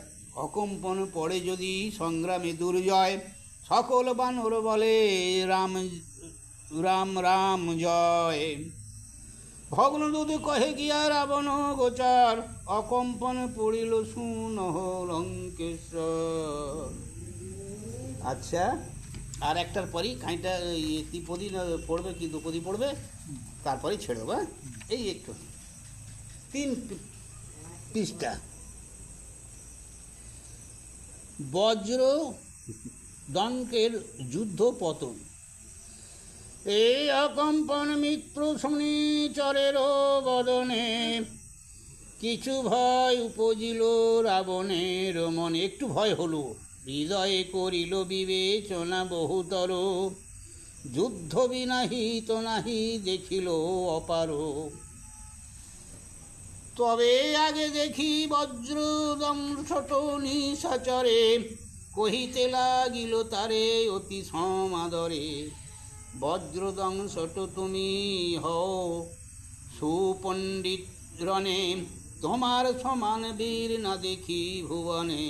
S1: অকম্পন পড়ে যদি সংগ্রামে দুর্জয়, সকল বানর বলে রাম রাম রাম জয়, ভগ্নদূত কহে গিয়া রাবণ গোচার, অকম্পন পড়িল শুনহ লঙ্কেশ্বর। আচ্ছা, আর একটার পরই খানিকটা ত্রিপদী পড়বে কি দুপদী পড়বে, তারপরেই ছেড়ে দেবো। এই একটু 3 পৃষ্ঠা। বজ্র দঙ্কের যুদ্ধ পতন। এই অকম্পন মিত্র শনিচরের বদনে, কিছু ভয় উপজিল রাবণের মনে, একটু ভয় হলো, হৃদয়ে করিল বিবেচনা বহুতর, যুদ্ধ বিনাহিত নাহি দেখিল অপার, তবে আগে দেখি বজ্রদংশট নিশাচরে, কহিতে লাগিল তারে অতি সমাদরে, বজ্রদংশট তুমি হও সুপণ্ডিত রণে, তোমার সমান বীর না দেখি ভুবনে,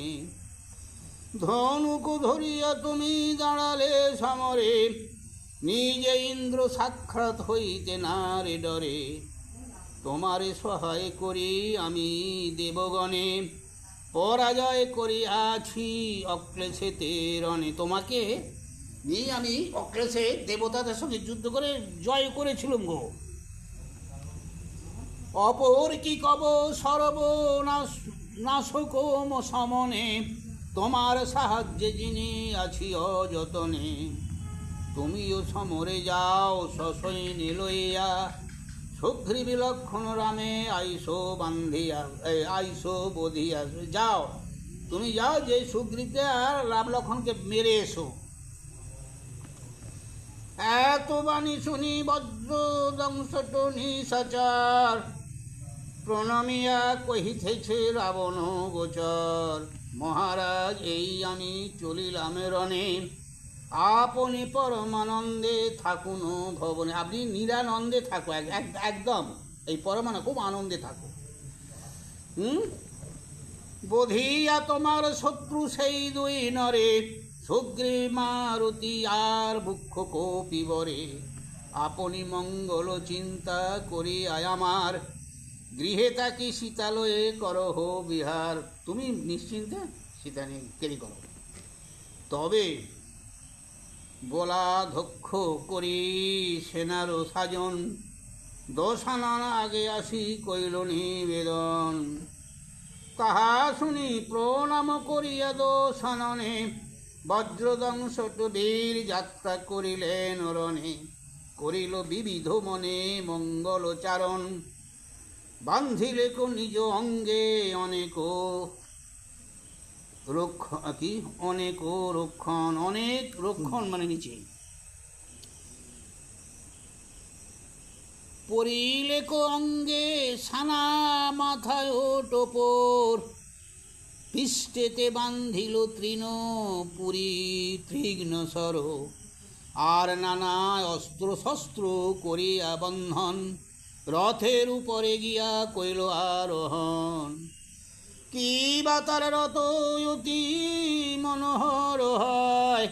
S1: ধনুক ধরিয়া তুমি দাঁড়ালে সমরে, নিজে ইন্দ্র সাক্ষাৎ হইতে না রে ডরে, তোমারে সহায় করি আমি দেবগণে, পরাজয় করিয়াছি অক্লেশেতে রণে, তোমাকে নিয়ে আমি অক্লেশে দেবতাদের সঙ্গে যুদ্ধ করে জয় করেছিলাম গো। অপর কি কব সর্বনাশ নাশক সমনে, তোমার সাহায্যে যিনি আছি অযতনে, তুমিও সমরে যাও সসৈন্যে লইয়া, সুগ্রীব লক্ষণ রামে আইসো বান্ধিয়া আইসো বধিয়া, যাও তুমি যাও, যে সুগ্রীবকে আর রাম লক্ষণকে মেরে এসো। এত বাণী শুনি বজ্রদংশট নিশাচর, প্রণমিয়া কহিতেছে রাবণ গোচর, মহারাজ এই আমি চলিলাম রণে, আপনি পরমানন্দে থাকুন ভবনে, আপনি নিরানন্দে থাকো, একদম এই পরমানন্দ খুব আনন্দে থাকো। বধিয়া তোমার শত্রু সেই দুই নরে, সুগ্রীব মারুতি আর বুক্ষ কপিবরে, আপনি মঙ্গল চিন্তা করি আমার, গৃহে তাকি সীতালয়ে করহ বিহার, তুমি নিশ্চিন্তে সীতা নিয়ে কেরি করো। তবে বলা দক্ষ করি সেনার সাজন, দশানন আগে আসি কইল নিবেদন। তাহা শুনি প্রণাম করিয়া দশাননে, বজ্রদংশট বীর যাত্রা করিলেন রণে। করিল বিবিধ মনে মঙ্গলচারণ, বান্ধিলে নিজ অঙ্গে অনেক অনেক রক্ষণ, অনেক রক্ষণ মানে নিচে। পরিলেক অঙ্গে সানা মাথায় টোপর, পৃষ্ঠেতে বান্ধিল তৃণ পুরী ত্রিঘ্ন সর। আর নানা অস্ত্র শস্ত্র করিয়া বন্ধন, রথের উপরে গিয়া কইল আরোহণ। কি বা তার রত অতি মনোহর হয়,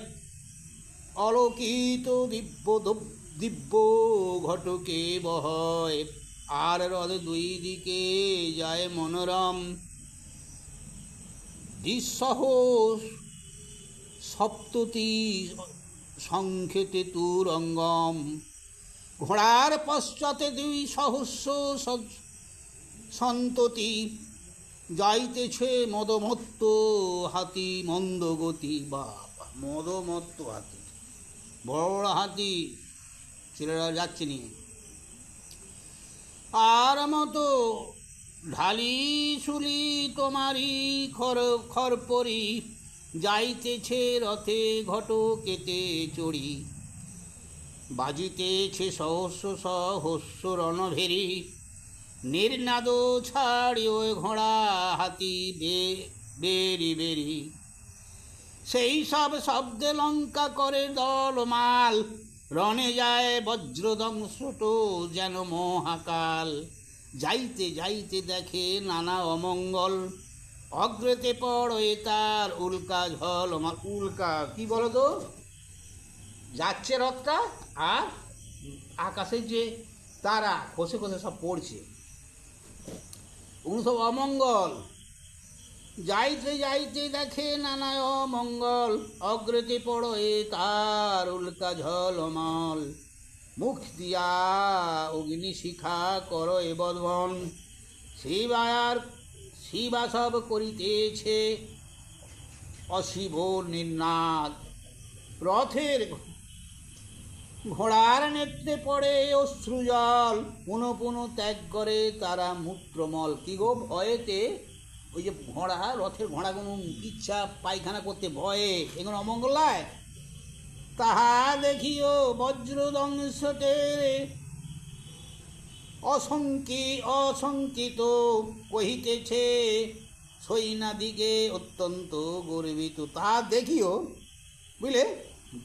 S1: অলোকিত দিব্য ঘটকে বহয়। আর রথ দুই দিকে যায় মনোরম, দ্বিসহ সপ্ততি সংখ্যেতে তুরঙ্গম। ঘোড়ার পশ্চাতে 200 সন্ততি, যাইতেছে মদমত্ত হাতি মন্দগতি। বাবা, মদমত্ত হাতি, বড় হাতি ছেলেরা যাচ্ছে নিয়ে। আর মতো ঢালি শুলি তোমারি খরপরি, যাইতেছে রথে ঘটকেতে চড়ি। বাজিতেছে সহস্র সহস্র রণভেরি, নির্নাদ ছাড়িও ঘোড়া হাতি বেরি বেরি। সেই সব শব্দে লঙ্কা করে দলমাল, রণে যায় বজ্রদংশট যেন মহাকাল। যাইতে যাইতে দেখে নানা অমঙ্গল, অগ্রেতে পড়ে তার উল্কা ঝল। আমার উল্কা কি বলো তো, যাচ্ছে রথটা আর আকাশের যে তারা খসে খসে সব পড়ছে, ওগুলো সব অমঙ্গল। যাইতে যাইতে দেখে নানা অমঙ্গল, অগ্রেতে পড়ে তার উল্কা ঝলমল। মুখ দিয়া অগ্নি শিখা করো এ বধন, শিবা সব করিতেছে অশিব নির্নাদ। রথের ঘোড়ার নেত্রে পড়ে অশ্রুজল, পুনঃ পুনঃ ত্যাগ করে তারা মূত্রমল। কি গো, ভয়েতে ওই যে ঘোড়া, রথের ঘোড়াগুলো ইচ্ছা পায়খানা করতে ভয়ে, এগুলো অমঙ্গলায়। তাহা দেখিও বজ্রদংশটে অশঙ্কিত কহিতেছে সৈন্যাদিকে অত্যন্ত গর্বিত। তা দেখিও, বুঝলে,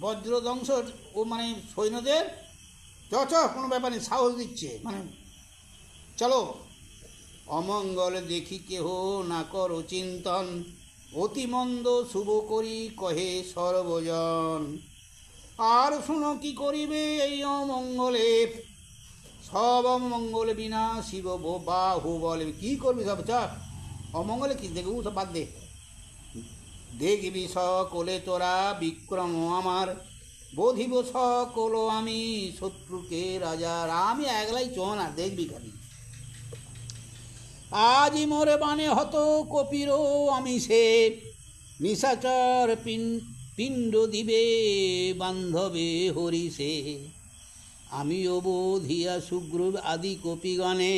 S1: বজ্রদংশ ও মানে সৈন্যদের কোনো ব্যাপার নেই, সাহস দিচ্ছে, মানে চলো। অমঙ্গল দেখি কেহ না করো চিন্তন, অতিমন্দ শুভ করি কহে সর্বজন। আর শুনো কি করিবে এই অমঙ্গলে, সব অমঙ্গল বিনা শিব বাহু বলে। কি করবি সব, চ অমঙ্গলে কি দেখবো, সব বাদ দে। দেখবি সকলে তোরা বিক্রম আমার, বোধিব সকল আমি শত্রুকে রাজার। আমি একলাই চ না, দেখবি খালি। আজি মোরে বানে হত কপির আমি সে, নিশাচর পিণ্ড দিবে বান্ধবে হরিষে। আমিও বোধিয়া সুগ্রীব আদি কপিগণে,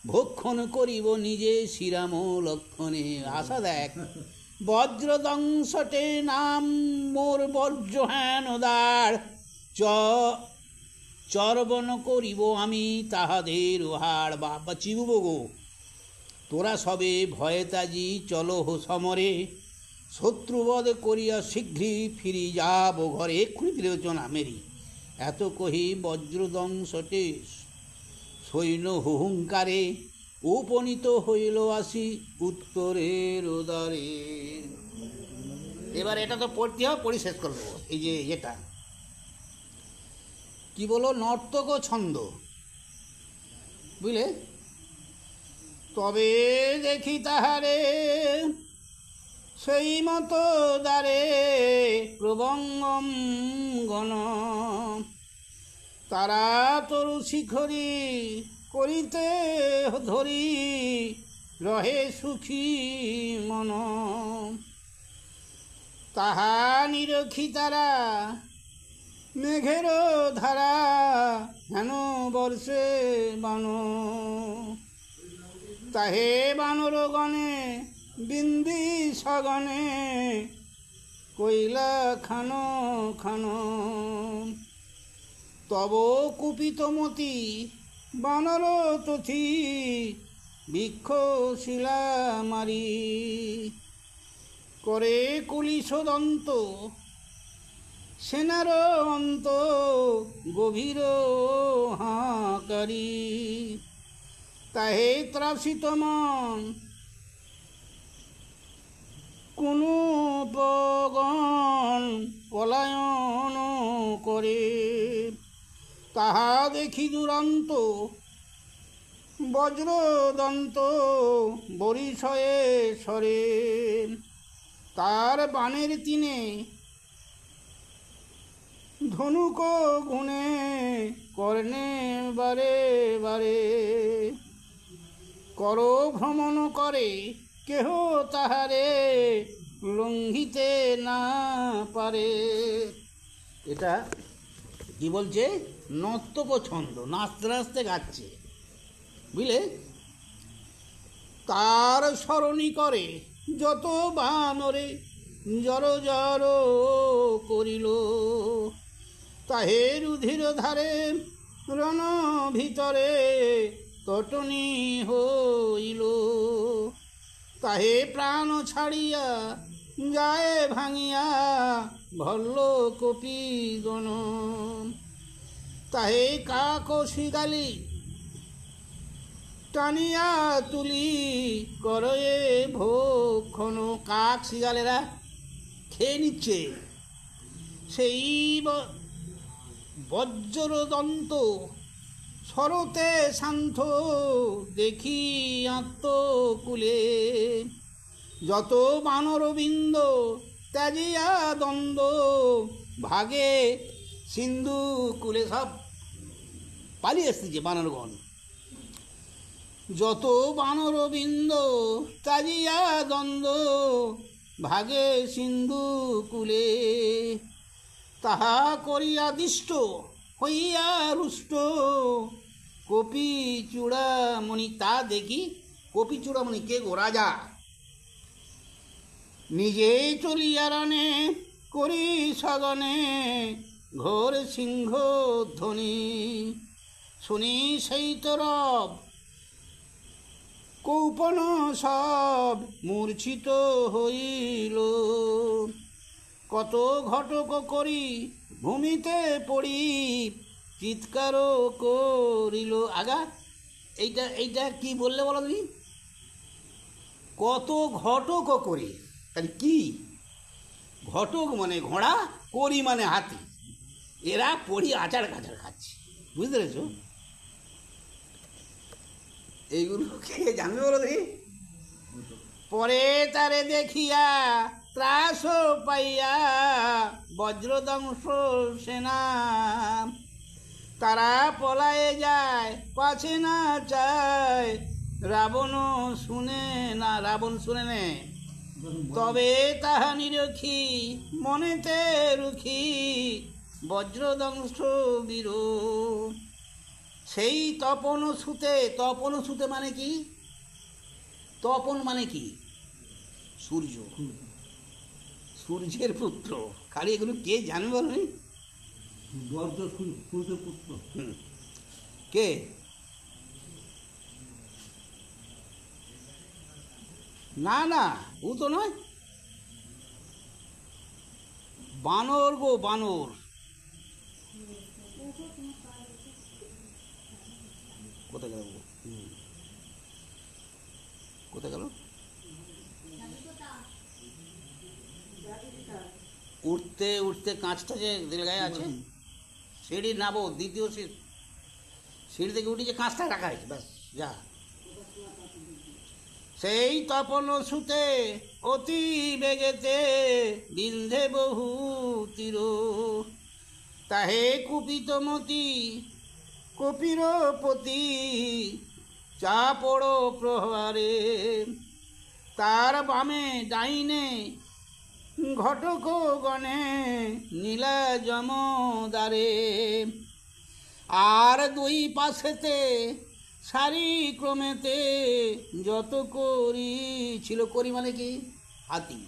S1: ভক্ষণ করিব নিজে শ্রীরাম লক্ষণে। আশা দেখ, বজ্রদংশটে নাম মোর বজ্রহেন দাঁড়, চর্বণ করিব আমি তাহাদের হাড়। বাবা চিবুব গো, তোরা সবে ভয়ে তাজি চলো সমরে, শত্রুবধ করিয়া শীঘ্রই ফিরি যাব ঘরে। এক্ষুনি ফিরে হচ্ছ না মেরি। এত কহি বজ্রদংশটে সৈন্য হুহুঙ্কারে, উপনীত হইল আসি উত্তরের উদারে। এবার এটা তো পড়তে হবে, পড়ি শেষ করবো। এই যে এটা কি বলো, নর্তক ও ছন্দ, বুঝলে। তবে দেখি তাহারে সেই মতো দ্বারে প্রবঙ্গম গণ, তারা তরু শিখরি করিতে ধরি, রহে সুখী মন। তাহা নিরখি তারা মেঘের ধারা, হেন বর্ষে বান। তাহে বানর গণে বিন্দি সগণে, কইলা খান খান। তব কুপিত মতি বানর তথি, বৃক্ষ শিলা মারি। করে কুলিশ দন্ত সেনার অন্ত, গভীর হাঁকারি। তাহে ত্রাসিত মন কোনো পগণ পলায়ন করে, তাহা দেখি দুরন্ত বজ্রদন্ত বরিশয়ে সরে। তার বাণের তিনে ধনুক গুণে, কর্ণে বারে বারে। কর ভ্রমণ করে কেহ তাহারে, লঙ্ঘিতে না পারে। এটা কি বলছে? নর্তক ছন্দ, নাচতে নাচতে গাচ্ছে, বুঝলে? তার স্মরণী করে যত বানরে, জর জর করিল। তাহে রুধির ধারে রণ ভিতরে, তটনি হইল। তাহে প্রাণ ছাড়িয়া যায় ভাঙিয়া, ভল্ল কপিগণ। তাহে কাক শিগালি টানিয়া তুলি, করয়ে ভক্ষণ। কাক শিগালেরা খেয়ে নিচ্ছে। সেই বজ্রদন্ত শরতে শান্ত, দেখি আত্মকুলে। যত বানরবৃন্দ ত্যাজিয়া দ্বন্দ্ব, ভাগে সিন্ধু কুলে। সব পালিয়ে এসেছে বানরগণ। যত বানরবৃন্দ ত্যাজিয়া দ্বন্দ্ব, ভাগে সিন্ধু কুলে। তাহা করিয়া দিষ্ট হইয়া রুষ্ট, কপি চূড়ামণি। তা দেখি কপি চূড়ামণি কে গো? রাজা। নিজেই চলিয়া রানে করি সগনে, ঘোর সিংহ ধ্বনি। শুনি সেই তরব কৌপন সব, মূর্ছিত হইল। কত ঘটক করি ভূমিতে পড়ি, চিৎকার করিল। আগা এইটা এইটা কি বললে বলো তুমি? কত ঘটক করি, তাহলে কি? ঘটক মানে ঘোড়া, করি মানে হাতি। এরা পড়ি আচার কাচার খাচ্ছে, বুঝতে পেরেছ? এইগুলো কে জানবে বলো দেখি? পরে তারে দেখিয়া ত্রাস পাইয়া, বজ্রদংশ সেনা। তারা পলায়ে যায়, পাছে না চায়। রাবণ শুনে না, রাবণ শুনে নে। তবে তাহা নিরখি মনেতে রুখি, বজ্রদংশ বীর। সেই তপন সুতে, তপন সুতে মানে কি? তপন মানে কি? সূর্য, সূর্যের পুত্র। খালি এগুলো কে জানবে বলো? সূর্যের পুত্র কে? না না, ও তো নয়। বানর গো, বানর। কোথায় গেল? কোথায় গেল? উঠতে উঠতে কাঁচটা যে গায়ে আছে, সিঁড়ি নাবো, দ্বিতীয় সিঁড়ি থেকে উঠি যে কাঁচটা রাখা হয়েছে, ব্যাস যা। সেই তপন সুতে অতি বেগেতে বিন্ধে বহু তীর, তাহে কুপিতমতি কপিরপতি চাপড় প্রহারে, তার বামে ডাইনে ঘটক গণে নীলা জমদারে, আর দুই পাশেতে সারি ক্রমেতে যত করি ছিল, করি মানে কি হাতি,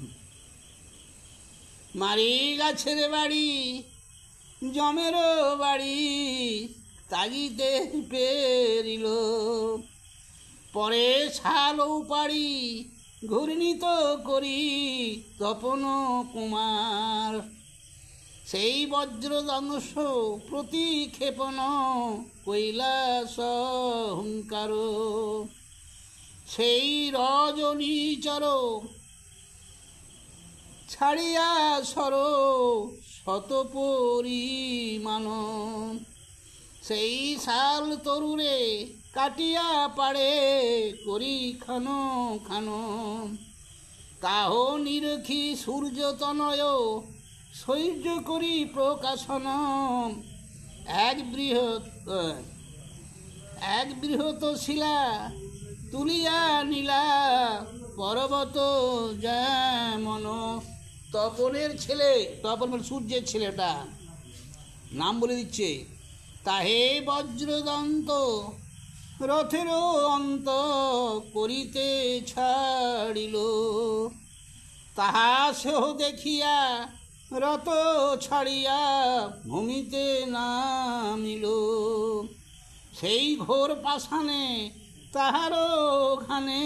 S1: মারি গাছের বাড়ি জমের বাড়ি তাগিতে পেরিল, পরে শাল উপাড়ি ঘূর্ণিত করি তপন কুমার, সেই বজ্রদংশ প্রতিক্ষেপণ কৈলাস হুঙ্কার, সেই রজনীচর ছাড়িয়া সর শত পরিমাণ, সেই শাল তরুরে কাটিয়া পাড়ে করি খান খান, তাহ নিরখি সূর্যতনয় সহ্য করি প্রকাশন, এক বৃহৎ শিলা তুলিয়া নীলা পর্বত যেমন, তপনের ছেলে, তপন মানে সূর্যের ছেলেটা, নাম বলে দিচ্ছে, তাহে বজ্রদন্ত রথের অন্ত করিতে ছাড়িল, তাহা সেহ দেখিয়া রথ ছাড়িয়া ভূমিতে নামিল, সেই ঘোর পাষাণে তাহার ঘানে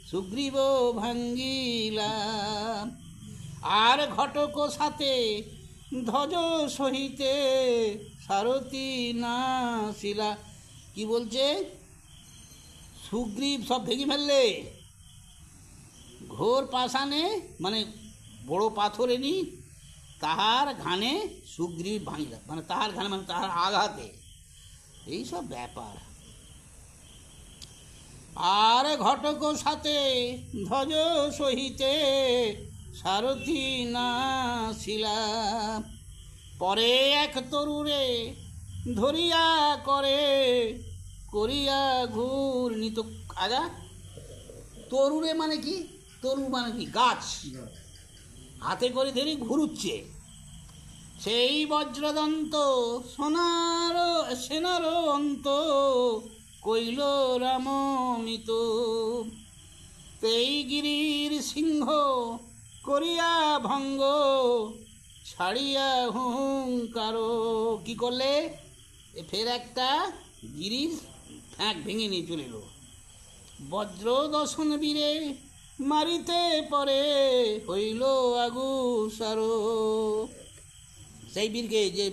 S1: সুগ্রীব ভাঙ্গিলা, আর ঘটক সাথে ধ্বজ সহিতে সারথি নাসিলা। কি বলছে? সুগ্রীব সব ভেঙে ফেললে, ঘোর পাষাণে মানে বড় পাথর এনি তাহার ঘানে সুগ্রীব ভাঙিলা, মানে তাহার ঘানে মানে তাহার আঘাতে, এইসব ব্যাপার। আর ঘটক সাথে ধ্বজ সহিতে সারথি নাসিলা, পরে এক তরুরে ধরিয়া করে করিয়া ঘূর্ণিত। আগা তরুরে মানে কি? তরু মানে কি? গাছ, হাতে করে ধরে ঘুরুচ্ছে। সেই বজ্রদন্ত সেনার অন্ত কইল রামমিত, সেই গিরির সিংহ করিয়া ভঙ্গ ছাড়িয়া হুঙ্কার। কি করলে? ফের একটা গিরির ফ্যাঁক ভেঙে নিয়ে চলিল। বজ্র দর্শন বীরে মারিতে পরে হইল আগুসার। সেই বীরকে যে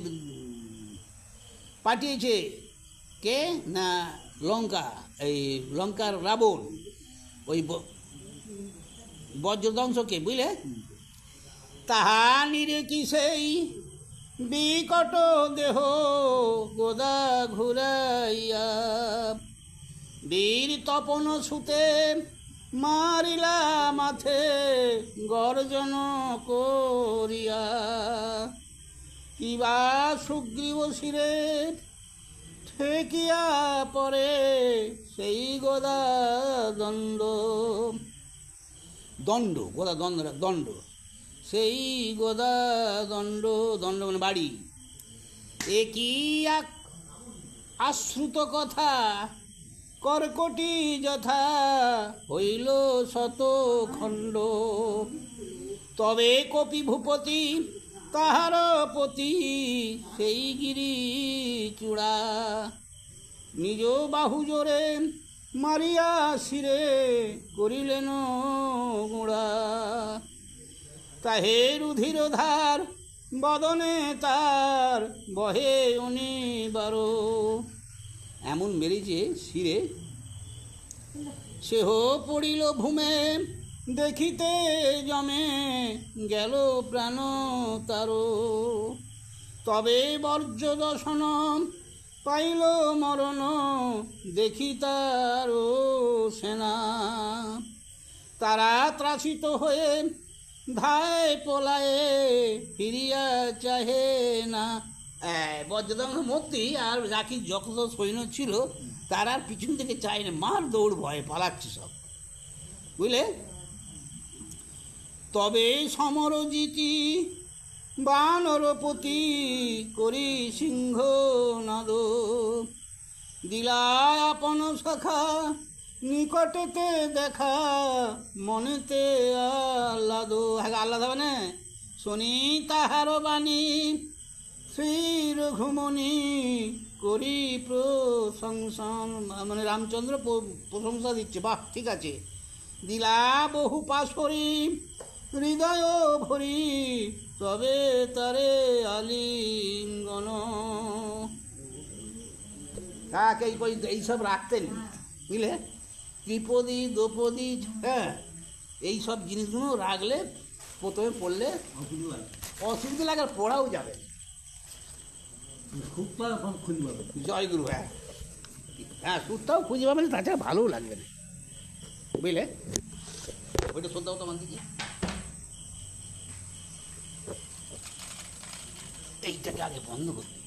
S1: পাঠিয়েছে কে না লঙ্কা, এই লঙ্কার রাবণ, ওই বজ্রদংশকে, বুঝলে? তাহা নিরেকি সেই বিকট দেহ গোদা ঘুরাইয়া, বীর তপন সুতে মারিলা মাথে গর্জন করিয়া। কিবা সুগ্রীব শিরে ঠেকিয়া পরে সেই গোদা দণ্ড, গোদা দণ্ড, সেই গোদা দণ্ড মানে বাড়ি। এ কি আশ্রুত কথা, কর্কটি যথা হইল শত খণ্ড। তবে কপি ভূপতি তাহার পতি সেই গিরি চূড়া, নিজ বাহু জোরে মারিয়া শিরে করিলেন গুঁড়া। তাহে রুধির ধার বদনে তার বহে অনিবার, এমন মেরেছে শিরে সেহ পড়িল ভূমে, দেখিতে জমে গেল প্রাণ তার। তবে বর্জ্য দর্শন পাইল মরণ, দেখি তার সেনা, তারা ত্রাসিত হয়ে ধায় পলায়ে ফিরিয়া চাহে না। বজ্রদঙ্গ মূর্তি আর রাখি যত সৈন্য ছিল তারা আর পিছন থেকে চায় না, মার দৌড় ভয়ে পালাচ্ছে সব, বুঝলে। তবে সমরজিতি বানরপতি করি সিংহ নাদ, দিলায় আপন সখা নিকটেতে দেখা, মনেতে আহ্লাদ। হ্যাঁ আহ্লাদ হবে না, শুনি তাহার বাণী শ্রী রঘুমণি করি প্রশংসা, মানে রামচন্দ্র প্রশংসা দিচ্ছে, বাহ ঠিক আছে। দিলা বহু পাশরি হৃদয় ভরি, তবে তারে আলিঙ্গন। কাকে এইসব রাখতেন, বুঝলে, ত্রিপদী দ্রৌপদী, হ্যাঁ এইসব জিনিসগুলো রাখলে প্রথমে পড়লে অসুবিধা লাগে, আর পড়াও যাবে,
S2: খুব খুঁজে পাবে।
S1: জয়গুরু। হ্যাঁ হ্যাঁ সুরটাও খুঁজে পাবেন, তাছাড়া ভালোও লাগবে না, বুঝলে। ওইটা শ্রদ্ধাও তোমার দিকে, এইটাকে আগে বন্ধ করতে